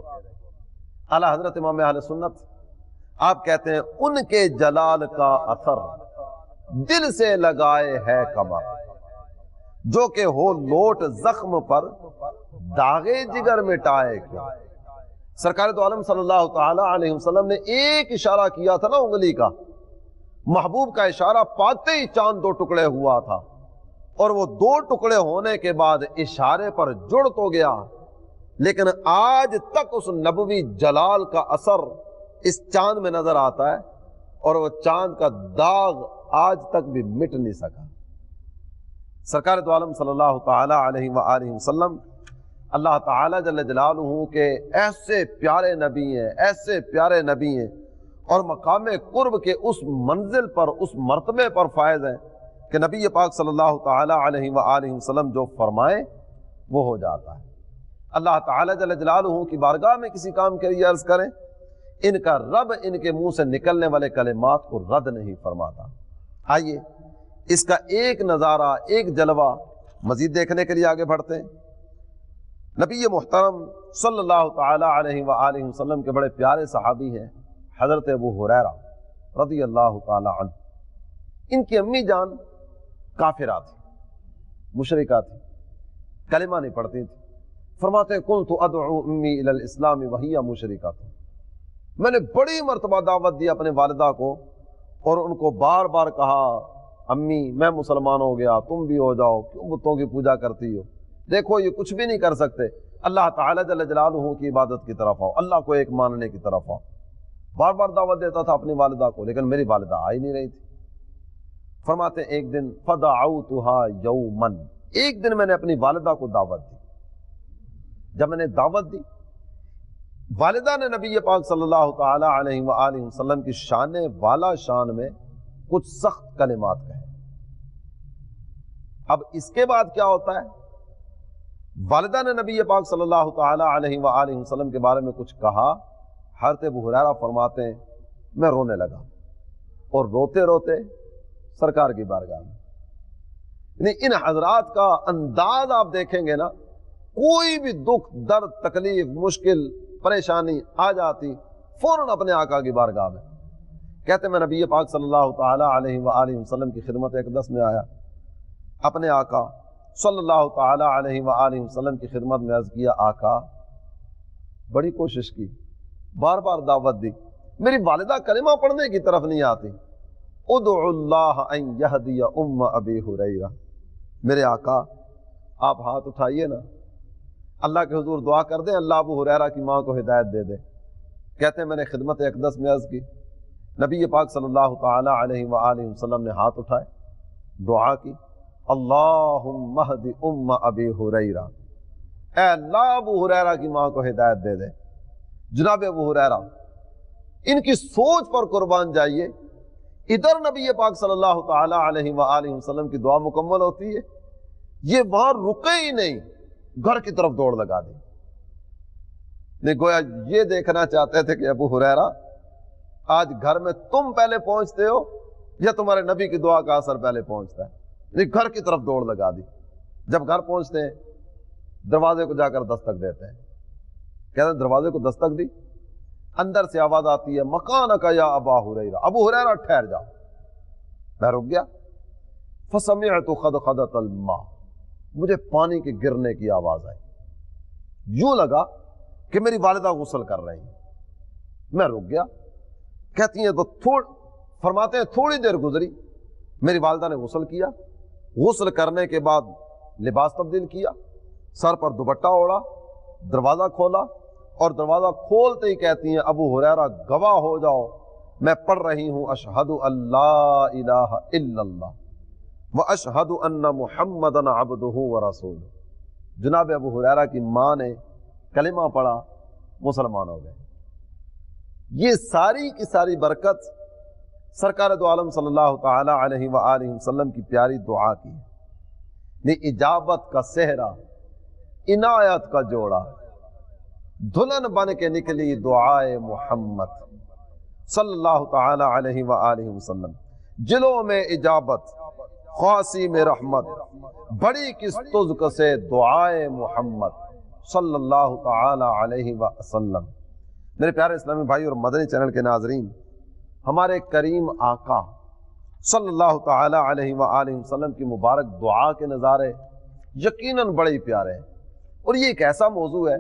اعلیٰ حضرت امام اہل سنت آپ کہتے ہیں ان کے جلال کا اثر دل سے لگائے ہے کمر، جو کہ ہو لوٹ زخم پر داغے جگر مٹائے کیوں۔ سرکار دو عالم صلی اللہ تعالی علیہ وسلم نے ایک اشارہ کیا تھا نا انگلی کا، محبوب کا اشارہ پاتے ہی چاند دو ٹکڑے ہوا تھا، اور وہ دو ٹکڑے ہونے کے بعد اشارے پر جڑ تو گیا، لیکن آج تک اس نبوی جلال کا اثر اس چاند میں نظر آتا ہے، اور وہ چاند کا داغ آج تک بھی مٹ نہیں سکا۔ سرکار دو عالم صلی اللہ تعالی علیہ وآلہ وسلم اللہ تعالی جل جلالہ کے ایسے پیارے نبی ہیں، ایسے پیارے نبی ہیں، اور مقام قرب کے اس منزل پر، اس مرتبے پر فائز ہیں کہ نبی پاک صلی اللہ تعالی علیہ وآلہ وسلم جو فرمائیں وہ ہو جاتا ہے۔ اللہ تعالی جل جلالہ کی بارگاہ میں کسی کام کے لیے عرض کریں، ان کا رب ان کے منہ سے نکلنے والے کلمات کو رد نہیں فرماتا۔ آئیے اس کا ایک نظارہ، ایک جلوہ مزید دیکھنے کے لیے آگے بڑھتے ہیں۔ نبی محترم صلی اللہ تعالی علیہ وآلہ وسلم کے بڑے پیارے صحابی ہیں حضرت ابو ہریرہ رضی اللہ تعالی عنہ۔ ان کی امی جان کافرہ تھی، مشرکہ تھی، کلمہ نہیں پڑھتی تھی۔ فرماتے ہیں کنت ادعو امی الی الاسلام وہی مشرکہ، میں نے بڑی مرتبہ دعوت دی اپنے والدہ کو، اور ان کو بار بار کہا امی میں مسلمان ہو گیا، تم بھی ہو جاؤ، کیوں بتوں کی پوجا کرتی ہو؟ دیکھو یہ کچھ بھی نہیں کر سکتے، اللہ تعالی جل جلالہ کی عبادت کی طرف آؤ، اللہ کو ایک ماننے کی طرف آؤ۔ بار بار دعوت دیتا تھا اپنی والدہ کو، لیکن میری والدہ آئی نہیں رہی تھی۔ فرماتے ہیں ایک دن فدعوتها یوما، ایک دن میں نے اپنی والدہ کو دعوت دی۔ جب میں نے دعوت دی، والدہ نے نبی پاک صلی اللہ تعالی علیہ وآلہ وسلم کی شان والا شان میں کچھ سخت کلمات کہے۔ اب اس کے بعد کیا ہوتا ہے؟ والدہ نے نبی پاک صلی اللہ تعالی علیہ وآلہ وسلم کے بارے میں کچھ کہا۔ حضرت ابو ہریرہ فرماتے ہیں میں رونے لگا، اور روتے روتے سرکار کی بارگاہ میں، یعنی ان حضرات کا انداز آپ دیکھیں گے نا، کوئی بھی دکھ، درد، تکلیف، مشکل، پریشانی آ جاتی فوراً اپنے آقا کی بارگاہ میں۔ کہتے میں نبی پاک صلی اللہ تعالی علیہ وآلہ وسلم کی خدمت اقدس میں آیا، اپنے آقا صلی اللہ تعالی علیہ وآلہ وسلم کی خدمت میں عرض کیا آقا، بڑی کوشش کی، بار بار دعوت دی، میری والدہ کلمہ پڑھنے کی طرف نہیں آتی، ادعو اللہ ان یہدی ام ابی ہریرہ، میرے آقا آپ ہاتھ اٹھائیے نا، اللہ کے حضور دعا کر دیں اللہ ابو ہریرہ کی ماں کو ہدایت دے دے۔ کہتے ہیں میں نے خدمت اقدس میں عرض کی، نبی پاک صلی اللہ تعالی علیہ وآلہ وسلم نے ہاتھ اٹھائے، دعا کی، اللہم اہد ام ابی ہریرہ، اے اللہ ابو ہریرہ کی ماں کو ہدایت دے دے۔ جناب ابو ہریرہ ان کی سوچ پر قربان جائیے، ادھر نبی پاک صلی اللہ تعالی علیہ وآلہ وسلم کی دعا مکمل ہوتی ہے، یہ وہاں رکے ہی نہیں، گھر کی طرف دوڑ لگا دی۔ گویا یہ دیکھنا چاہتے تھے کہ ابو ہریرہ آج گھر میں تم پہلے پہنچتے ہو یا تمہارے نبی کی دعا کا اثر پہلے پہنچتا ہے، گھر کی طرف دوڑ لگا دی۔ جب گھر پہنچتے ہیں دروازے کو جا کر دستک دیتے ہیں، کہتے ہیں دروازے کو دستک دی، اندر سے آواز آتی ہے مکانک یا ابا ہریرہ، ابو ہریرہ ٹھہر جاؤ۔ میں رک گیا، فسمعت خدخدۃ الماء، مجھے پانی کے گرنے کی آواز آئی، یوں لگا کہ میری والدہ غسل کر رہی ہیں۔ میں رک گیا، کہتی ہیں تو فرماتے ہیں تھوڑی دیر گزری، میری والدہ نے غسل کیا، غسل کرنے کے بعد لباس تبدیل کیا، سر پر دوپٹہ اوڑا، دروازہ کھولا، اور دروازہ کھولتے ہی کہتی ہیں ابو ہریرہ گواہ ہو جاؤ میں پڑھ رہی ہوں اشہد اللہ الہ الا اللہ واشہد ان محمدً عبدہ ورسولہ۔ جناب ابو ہریرہ کی ماں نے کلمہ پڑھا، مسلمان ہو گئے۔ یہ ساری کی ساری برکت سرکار دو عالم صلی اللہ تعالی علیہ وآلہ وسلم کی پیاری دعا کی نے، اجابت کا صحرا، عنایت کا جوڑا، دلہن بن کے نکلی دعائے محمد صلی اللہ تعالی علیہ وآلہ وسلم، جلوں میں اجابت، خاصی میں رحمت، بڑی کس تزک سے دعائے محمد صلی اللہ تعالی علیہ وسلم۔ میرے پیارے اسلامی بھائی اور مدنی چینل کے ناظرین، ہمارے کریم آقا صلی اللہ تعالی علیہ وآلہ وسلم کی مبارک دعا کے نظارے یقیناً بڑے ہی پیارے ہیں، اور یہ ایک ایسا موضوع ہے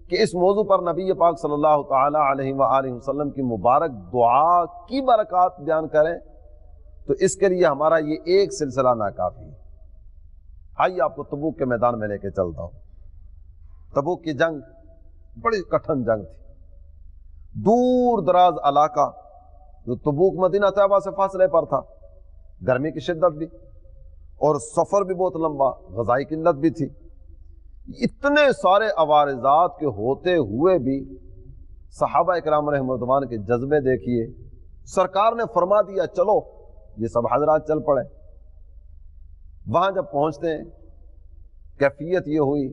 کہ اس موضوع پر نبی پاک صلی اللہ تعالی علیہ وآلہ وسلم کی مبارک دعا کی برکات بیان کریں تو اس کے لیے ہمارا یہ ایک سلسلہ ناکافی ہے۔ آئیے آپ کو تبوک کے میدان میں لے کے چلتا ہوں۔ تبوک کی جنگ بڑی کٹھن جنگ تھی، دور دراز علاقہ، جو تبوک مدینہ طیبہ سے فاصلے پر تھا، گرمی کی شدت بھی اور سفر بھی بہت لمبا، غذائی قلت بھی تھی، اتنے سارے عوارضات کے ہوتے ہوئے بھی صحابہ اکرام علیہم رضوان کے جذبے دیکھیے، سرکار نے فرما دیا چلو، یہ سب حضرات چل پڑے۔ وہاں جب پہنچتے ہیں کیفیت یہ ہوئی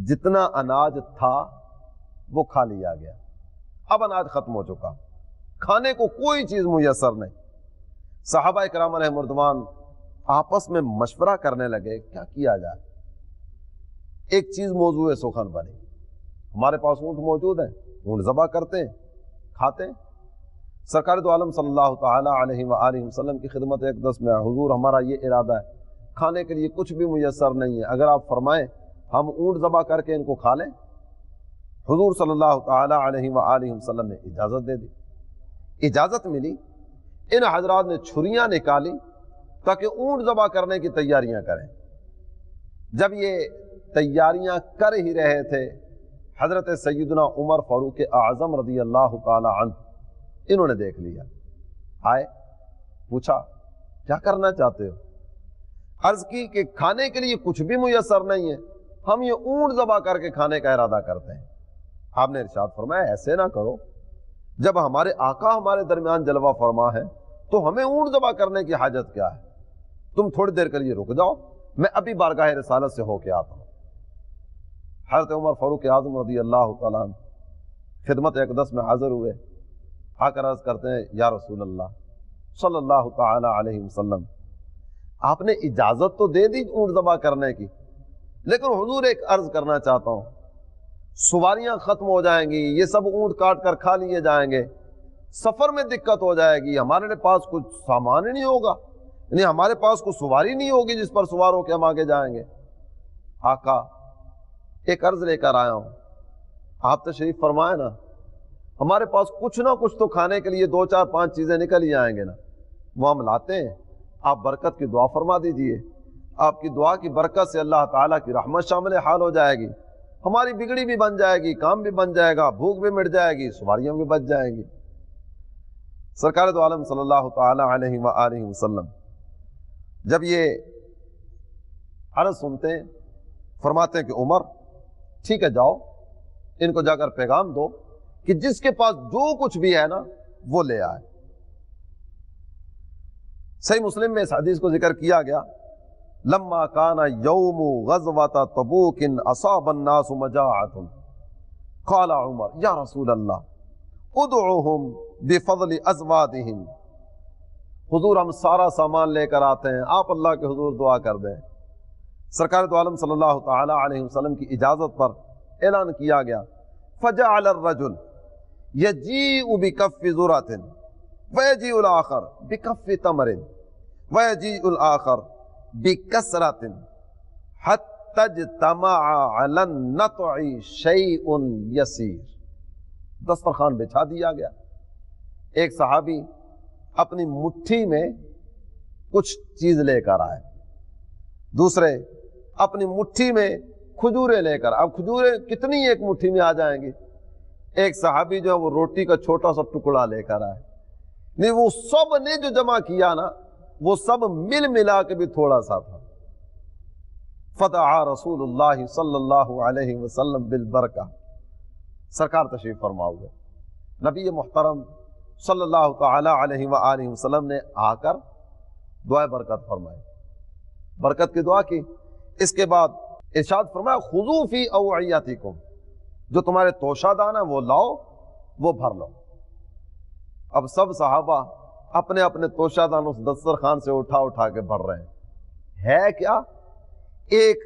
جتنا اناج تھا وہ کھا لیا گیا، اب اناج ختم ہو چکا، کھانے کو کوئی چیز میسر نہیں۔ صحابہ اکرام علیہم رضوان آپس میں مشورہ کرنے لگے کیا کیا جائے۔ ایک چیز موضوع سخن بنی، ہمارے پاس اونٹ موجود ہیں، اونٹ ذبح کرتے ہیں، کھاتے ہیں۔ سرکار دو عالم صلی اللہ تعالی علیہ وآلہ وسلم کی خدمت اقدس میں حضور ہمارا یہ ارادہ ہے، کھانے کے لیے کچھ بھی میسر نہیں ہے، اگر آپ فرمائیں ہم اونٹ ذبح کر کے ان کو کھا لیں۔ حضور صلی اللہ تعالی علیہ وآلہ وسلم نے اجازت دے دی، اجازت ملی، ان حضرات نے چھریاں نکالی تاکہ اونٹ ذبح کرنے کی تیاریاں کریں۔ جب یہ تیاریاں کر ہی رہے تھے، حضرت سیدنا عمر فاروق اعظم رضی اللہ تعالی عنہ انہوں نے دیکھ لیا، آئے، پوچھا کیا کرنا چاہتے ہو؟ عرض کی کہ کھانے کے لیے کچھ بھی میسر نہیں ہے، ہم یہ اونٹ ذبح کر کے کھانے کا ارادہ کرتے ہیں۔ آپ نے ارشاد فرمایا ایسے نہ کرو، جب ہمارے آقا ہمارے درمیان جلوہ فرما ہے تو ہمیں اونٹ ذبح کرنے کی حاجت کیا ہے؟ تم تھوڑی دیر کے لیے رک جاؤ، میں ابھی بارگاہ رسالت سے ہو کے آتا ہوں۔ حضرت عمر فاروق اعظم رضی اللہ تعالیٰ عنہ خدمت اقدس میں حاضر ہوئے، آ کر عرض کرتے ہیں یا رسول اللہ صلی اللہ تعالی علیہ وسلم، آپ نے اجازت تو دے دی اونٹ ذبح کرنے کی، لیکن حضور ایک عرض کرنا چاہتا ہوں، سواریاں ختم ہو جائیں گی، یہ سب اونٹ کاٹ کر کھا لیے جائیں گے، سفر میں دقت ہو جائے گی، ہمارے پاس کچھ سامان ہی نہیں ہوگا، یعنی ہمارے پاس کوئی سواری نہیں ہوگی جس پر سوار ہو کے ہم آگے جائیں گے. آقا ایک عرض لے کر آیا ہوں, آپ تشریف فرمائے نا, ہمارے پاس کچھ نہ کچھ تو کھانے کے لیے 2 4 5 چیزیں نکل ہی آئیں گے نا, وہ ہم لاتے ہیں, آپ برکت کی دعا فرما دیجئے. آپ کی دعا کی برکت سے اللہ تعالیٰ کی رحمت شامل حال ہو جائے گی, ہماری بگڑی بھی بن جائے گی, کام بھی بن جائے گا, بھوک بھی مٹ جائے گی, سواریاں بھی بچ جائیں گی. سرکار دو عالم صلی اللہ تعالی علیہ وآلہ وسلم جب یہ عرض سنتے ہیں, فرماتے ہیں کہ عمر ٹھیک ہے, جاؤ ان کو جا کر پیغام دو کہ جس کے پاس جو کچھ بھی ہے نا وہ لے آئے. صحیح مسلم میں اس حدیث کو ذکر کیا گیا, لما کان یوم غزوۃ تبوک اصاب الناس مجاعۃ قال عمر یا رسول اللہ ادعوہم بفضل ازوادہم, حضور ہم سارا سامان لے کر آتے ہیں, آپ اللہ کے حضور دعا کر دیں. سرکار دو عالم صلی اللہ تعالی علیہ وسلم کی اجازت پر اعلان کیا گیا, فجعل الرجل یجیء بکف ذرۃ ویجیء الآخر بکف تمر ویجیء الآخر بکثرۃ حتی اجتمع علی النطع شیء یسیر. دسترخوان بچھا دیا گیا, ایک صحابی اپنی مٹھی میں کچھ چیز لے کر آئے, دوسرے اپنی مٹھی میں کھجوریں لے کر. اب کھجوریں کتنی ایک مٹھی میں آ جائیں گی, ایک صحابی جو ہے وہ روٹی کا چھوٹا سا ٹکڑا لے کر آئے. نہیں, وہ سب نے جو جمع کیا نا وہ سب مل ملا کے بھی تھوڑا سا تھا. فدعا رسول اللہ صلی اللہ علیہ وسلم بالبرکہ, سرکار تشریف فرما ہوئے, نبی محترم صلی اللہ تعالی علیہ وآلہ وسلم نے آ کر دعائے برکت فرمائے, برکت کی دعا کی. اس کے بعد ارشاد فرمایا خذوا فی اوعیتکم, جو تمہارے توشہ دان ہے وہ لاؤ, وہ بھر لو. اب سب صحابہ اپنے اپنے توشہ دان اس دسترخوان سے اٹھا اٹھا کے بھر رہے ہیں. ہے کیا, ایک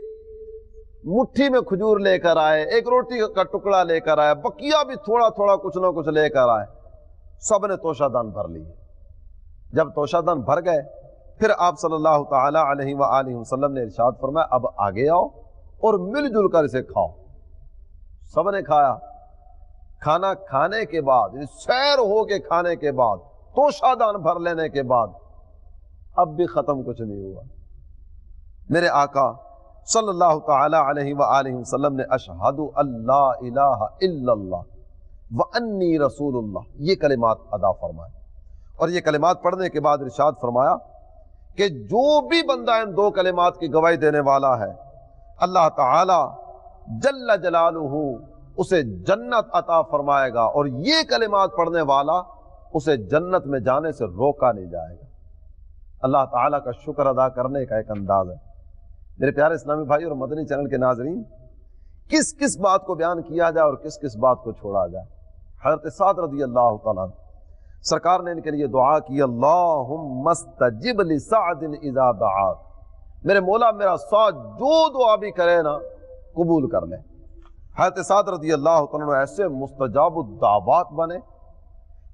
مٹھی میں کھجور لے کر آئے, ایک روٹی کا ٹکڑا لے کر آئے, بقیہ بھی تھوڑا تھوڑا کچھ نہ کچھ لے کر آئے, سب نے توشہ دان بھر لیے. جب توشہ دان بھر گئے پھر آپ صلی اللہ تعالی علیہ وآلہ وسلم نے ارشاد فرمایا اب آگے آؤ اور مل جل کر اسے کھاؤ. سب نے کھایا. کھانا کھانے کے بعد, سیر ہو کے کھانے کے بعد, توشہ دان بھر لینے کے بعد اب بھی ختم کچھ نہیں ہوا. میرے آقا صلی اللہ تعالی علیہ وآلہ وسلم نے اشہد اللہ الہ الا اللہ وانی رسول اللہ یہ کلمات ادا فرمائے, اور یہ کلمات پڑھنے کے بعد ارشاد فرمایا کہ جو بھی بندہ ان 2 کلمات کی گواہی دینے والا ہے اللہ تعالی جل جلالہ اسے جنت عطا فرمائے گا, اور یہ کلمات پڑھنے والا اسے جنت میں جانے سے روکا نہیں جائے گا. اللہ تعالیٰ کا شکر ادا کرنے کا ایک انداز ہے. میرے پیارے اسلامی بھائی اور مدنی چینل کے ناظرین, کس کس بات کو بیان کیا جائے اور کس کس بات کو چھوڑا جائے. حضرت سعد رضی اللہ تعالیٰ سرکار نے ان کے لیے دعا کی, اللہم استجب لسعد اذا دعاک, میرے مولا میرا سعد جو دعا بھی کرے نا قبول کر لے. حضرت سعد رضی اللہ تعالیٰ ایسے مستجاب الدعوات بنے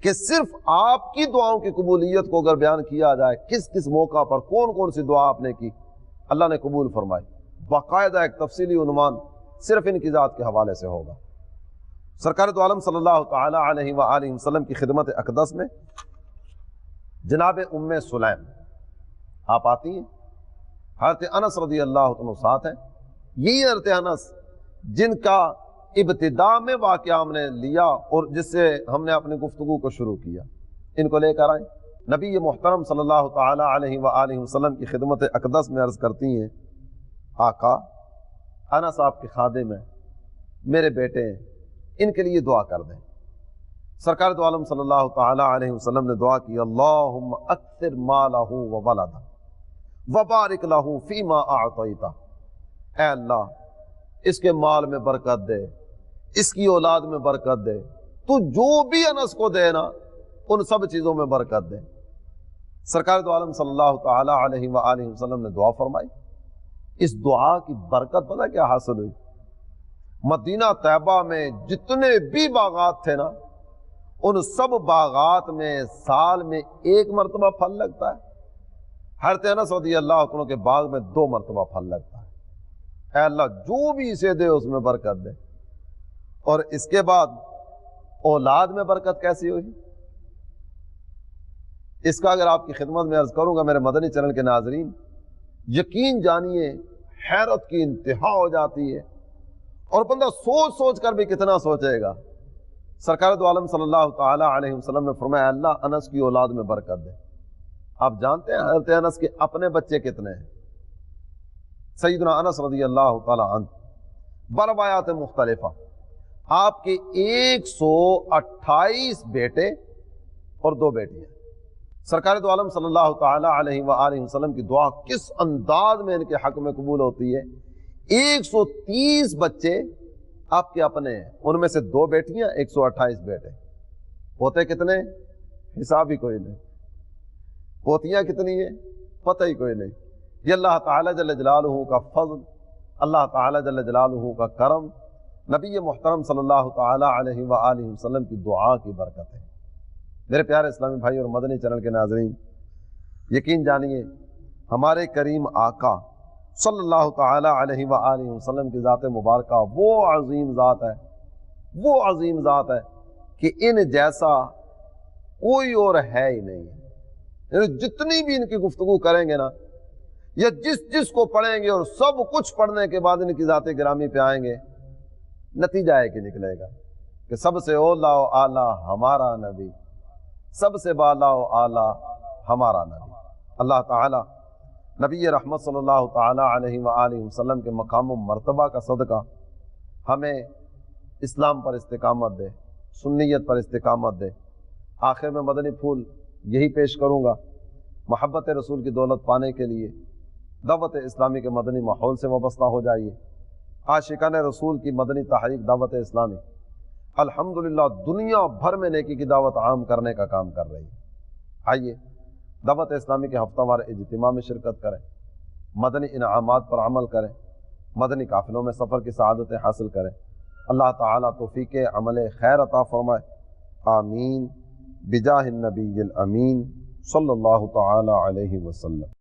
کہ صرف آپ کی دعاؤں کی قبولیت کو اگر بیان کیا جائے کس کس موقع پر کون کون سی دعا آپ نے کی اللہ نے قبول فرمائی, باقاعدہ ایک تفصیلی عنوان صرف ان کی ذات کے حوالے سے ہوگا. سرکار دو عالم صلی اللہ تعالی علیہ وآلہ وسلم کی خدمت اقدس میں جناب ام سلیم آپ آتی ہیں, حضرت انس رضی اللہ عنہ ساتھ ہیں. یہی حضرت انس جن کا ابتدا میں واقعہ ہم نے لیا اور جس سے ہم نے اپنی گفتگو کو شروع کیا, ان کو لے کر آئیں. نبی محترم صلی اللہ تعالی علیہ وآلہ وسلم کی خدمت اقدس میں عرض کرتی ہیں آقا انس آپ کے خادم ہیں, میرے بیٹے ہیں, ان کے لیے دعا کر دیں. سرکار دو عالم صلی اللہ تعالی علیہ وسلم نے دعا کی اللہم اکثر مالہ وولدہ وبارک لہ فیما اعطیتہ, اے اللہ اس کے مال میں برکت دے, اس کی اولاد میں برکت دے, تو جو بھی انس کو دے نا ان سب چیزوں میں برکت دے. سرکار دو عالم صلی اللہ تعالی علیہ وآلہ وسلم نے دعا فرمائی. اس دعا کی برکت پتہ کیا حاصل ہوئی, مدینہ طیبہ میں جتنے بھی باغات تھے نا ان سب باغات میں سال میں 1 مرتبہ پھل لگتا ہے. حضرت انس رضی اللہ عنہ کے باغ میں 2 مرتبہ پھل لگتا ہے، اے اللہ جو بھی اسے دے اس میں برکت دے۔ اور اس کے بعد اولاد میں برکت کیسی ہوئی، اس کا اگر آپ کی خدمت میں عرض کروں گا میرے مدنی چینل کے ناظرین، یقین جانیے حیرت کی انتہا ہو جاتی ہے، اور بندہ سوچ سوچ کر بھی کتنا سوچے گا۔ سرکار دو عالم صلی اللہ تعالی علیہ وسلم نے فرمایا اللہ انس کی اولاد میں برکت دے۔ آپ جانتے ہیں حضرت انس کے اپنے بچے کتنے ہیں؟ سیدنا انس رضی اللہ تعالی عنہ بروایات مختلفہ آپ کے 128 بیٹے اور 2 بیٹیاں۔ سرکار دو عالم صلی اللہ تعالی علیہ وآلہ وسلم کی دعا کس انداز میں ان کے حق میں قبول ہوتی ہے۔ 130 بچے آپ کے اپنے ہیں، ان میں سے 2 بیٹیاں، 128 بیٹے۔ پوتے کتنے؟ حساب ہی کوئی نہیں۔ پوتیاں کتنی ہیں؟ پتہ ہی کوئی نہیں۔ یہ اللہ تعالیٰ جل جلالہ کا فضل، اللہ تعالیٰ جل جلالہ کا کرم، نبی محترم صلی اللہ تعالی علیہ وآلہ وسلم کی دعا کی برکت ہے۔ میرے پیارے اسلامی بھائی اور مدنی چینل کے ناظرین، یقین جانیے ہمارے کریم آقا صلی اللہ تعالی علیہ وآلہ وسلم کی ذات مبارکہ وہ عظیم ذات ہے، وہ عظیم ذات ہے کہ ان جیسا کوئی اور ہے ہی نہیں۔ یعنی جتنی بھی ان کی گفتگو کریں گے نا، یا جس کو پڑھیں گے اور سب کچھ پڑھنے کے بعد ان کی ذات گرامی پہ آئیں گے، نتیجہ ہے کہ نکلے گا کہ سب سے اولا و اعلیٰ ہمارا نبی، سب سے بالا و اعلیٰ ہمارا نبی۔ اللہ تعالی نبی رحمت صلی اللہ تعالی علیہ وآلہ وسلم کے مقام و مرتبہ کا صدقہ ہمیں اسلام پر استقامت دے، سنیت پر استقامت دے۔ آخر میں مدنی پھول یہی پیش کروں گا، محبت رسول کی دولت پانے کے لیے دعوت اسلامی کے مدنی ماحول سے وابستہ ہو جائیے۔ عاشقان رسول کی مدنی تحریک دعوت اسلامی الحمدللہ دنیا بھر میں نیکی کی دعوت عام کرنے کا کام کر رہی ہے۔ آئیے دعوت اسلامی کے ہفتہ وار اجتماع میں شرکت کریں، مدنی انعامات پر عمل کریں، مدنی قافلوں میں سفر کی سعادتیں حاصل کریں۔ اللہ تعالیٰ توفیق عمل خیر عطا فرمائے، آمین، بجاہ النبی الامین صلی اللہ تعالی علیہ وسلم۔